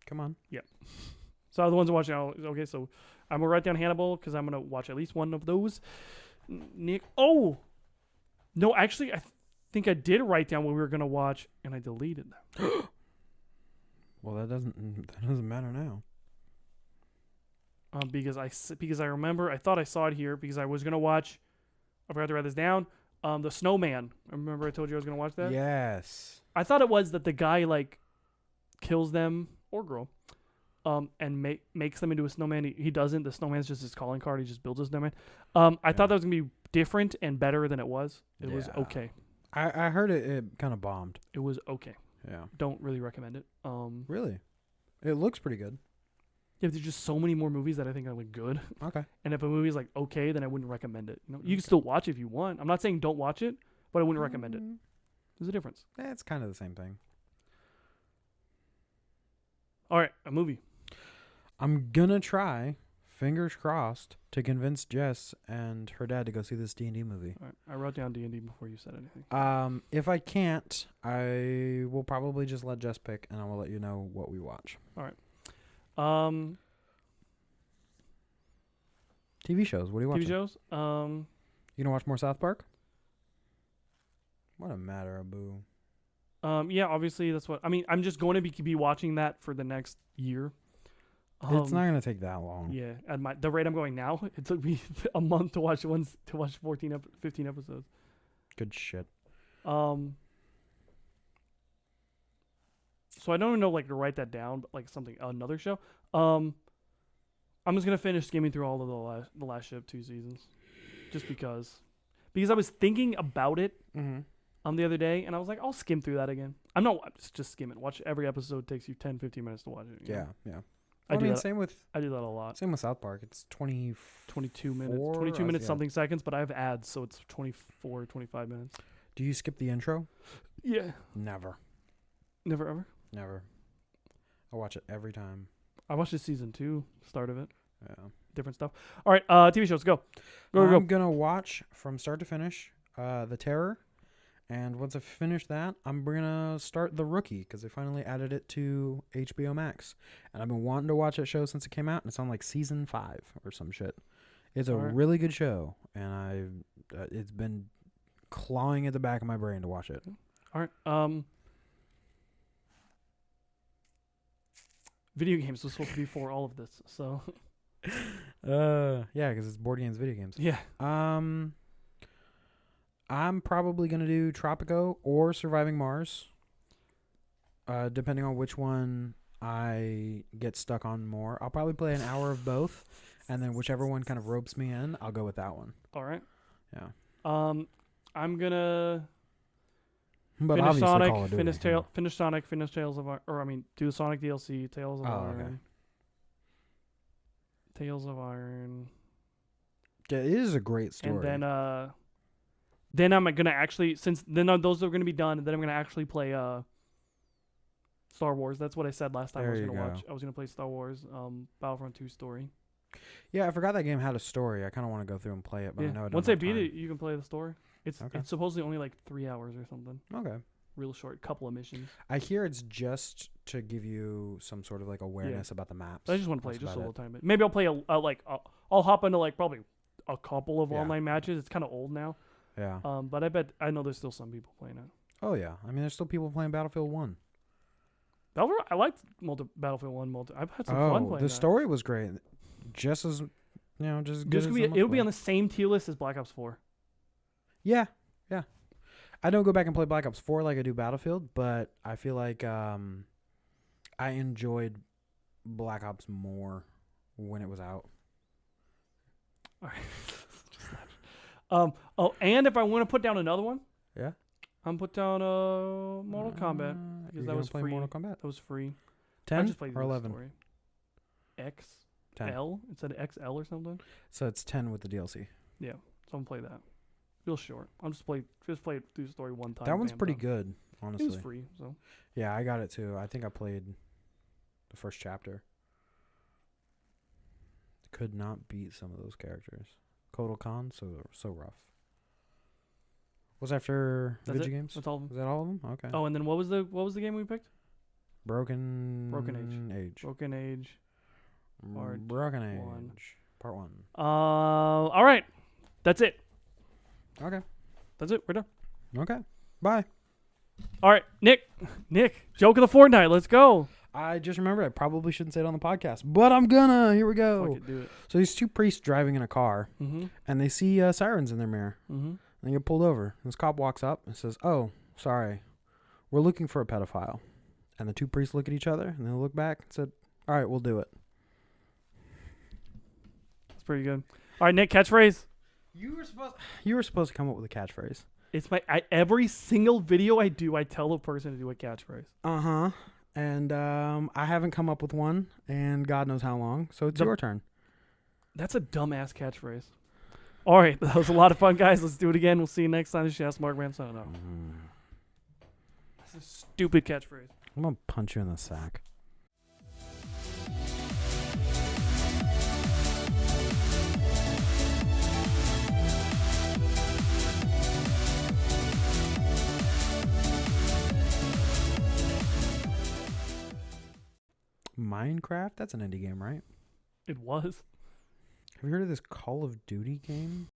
Come on. Yeah. So the ones I'm watching now. Okay, so I'm gonna write down Hannibal because I'm gonna watch at least one of those. Nick. Oh. No, actually, I think I did write down what we were gonna watch, and I deleted them. Well, that doesn't matter now. Because I remember I thought I saw it here because I was gonna watch. I forgot to write this down. The Snowman. Remember I told you I was gonna watch that? Yes. I thought it was that the guy like kills them or girl, and makes them into a snowman. He doesn't. The snowman's just his calling card. He just builds a snowman. I thought that was gonna be different and better than it was. It was okay. I heard it kind of bombed. It was okay. Yeah. Don't really recommend it. Really? It looks pretty good. Yeah, there's just so many more movies that I think are like good. Okay. And if a movie is like okay, then I wouldn't recommend it. You know, you can still watch it if you want. I'm not saying don't watch it, but I wouldn't recommend it. There's a difference. It's kind of the same thing. All right, a movie. I'm gonna try, fingers crossed, to convince Jess and her dad to go see this D&D movie. All right, I wrote down D&D before you said anything. If I can't, I will probably just let Jess pick, and I will let you know what we watch. All right. TV shows. What are you watching? TV shows. You gonna watch more South Park? What a matter of boo. Yeah, obviously that's what I mean. I'm just going to be watching that for the next year. It's not gonna take that long. Yeah, at the rate I'm going now, it took me a month to watch 15 episodes. Good shit. So I don't even know like to write that down, but like another show. I'm just gonna finish skimming through all of the last ship 2 seasons, just because I was thinking about it the other day, and I was like, I'll skim through that again. I'm just skim it. Watch every episode. Takes you 10-15 minutes to watch it. Yeah. I do same with I do that a lot. South Park. It's 22 minutes. 22 minutes something seconds, but I have ads, so it's 24, 25 minutes. Do you skip the intro? Yeah. Never. Never ever? Never. I watch it every time. I watched the season 2, start of it. Yeah. Different stuff. All right, TV shows, go. I'm gonna watch from start to finish The Terror. And once I finish that, I'm going to start The Rookie because they finally added it to HBO Max. And I've been wanting to watch that show since it came out, and it's on like season 5 or some shit. It's a really good show, and it's been clawing at the back of my brain to watch it. All right. Video games was supposed to be for all of this, so. Yeah, because it's board games, video games. Yeah. I'm probably going to do Tropico or Surviving Mars, depending on which one I get stuck on more. I'll probably play an hour of both, and then whichever one kind of ropes me in, I'll go with that one. All right. Yeah. I'm going to finish Sonic, Call of Duty, finish Sonic, finish Tales of Iron, do the Sonic DLC, Tales of Iron. Okay. Tales of Iron. Yeah, it is a great story. And then I'm gonna actually, those are gonna be done, and then I'm gonna actually play Star Wars. That's what I said last time I was gonna watch. I was gonna play Star Wars Battlefront 2 story. Yeah, I forgot that game had a story. I kind of want to go through and play it, but I know I don't once have I beat time. it, you can play the story. It's supposedly only like 3 hours or something. Okay. Real short, couple of missions. I hear it's just to give you some sort of like awareness about the maps. I just want to play just a little time. Maybe I'll play I'll hop into like probably a couple of online matches. It's kind of old now. Yeah. But I know there's still some people playing it. Oh yeah. I mean, there's still people playing Battlefield 1. I liked Battlefield 1 I've had some fun playing the story was great. Just as just good. It'll be on the same tier list as Black Ops 4. Yeah. I don't go back and play Black Ops 4 like I do Battlefield, but I feel like I enjoyed Black Ops more when it was out. All right. And if I want to put down another one, I'm put down Mortal Kombat because that was free. Mortal Kombat. That was free. 10 I just played or 11. Story. 10. It said XL or something. So it's 10 with the DLC. Yeah, so I'm gonna play that. Real short. I'm just play through the story one time. That one's pretty good, honestly. It was free, so. Yeah, I got it too. I think I played the first chapter. Could not beat some of those characters. Kotal Khan, so rough. Was after video games? That's all of them. Was that all of them? Okay. Oh, and then what was the game we picked? Broken Age. Broken Age. Broken Age. Part 1. All right. That's it. Okay. That's it. We're done. Okay. Bye. All right, Nick, joke of the fortnight. Let's go. I just remembered I probably shouldn't say it on the podcast, but I'm gonna. Here we go. Fuck it, do it. So these 2 priests driving in a car, and they see sirens in their mirror. And they get pulled over. This cop walks up and says, "Oh, sorry, we're looking for a pedophile." And the 2 priests look at each other, and they look back and said, "All right, we'll do it." That's pretty good. All right, Nick, catchphrase. You were supposed to come up with a catchphrase. It's every single video I do, I tell a person to do a catchphrase. And And I haven't come up with one, and God knows how long. So it's The- your turn. That's a dumbass catchphrase. All right, that was a lot of fun, guys. Let's do it again. We'll see you next time. This is Ask Mark Mansono. That's a stupid catchphrase. I'm gonna punch you in the sack. Minecraft? That's an indie game, right? It was. Have you heard of this Call of Duty game?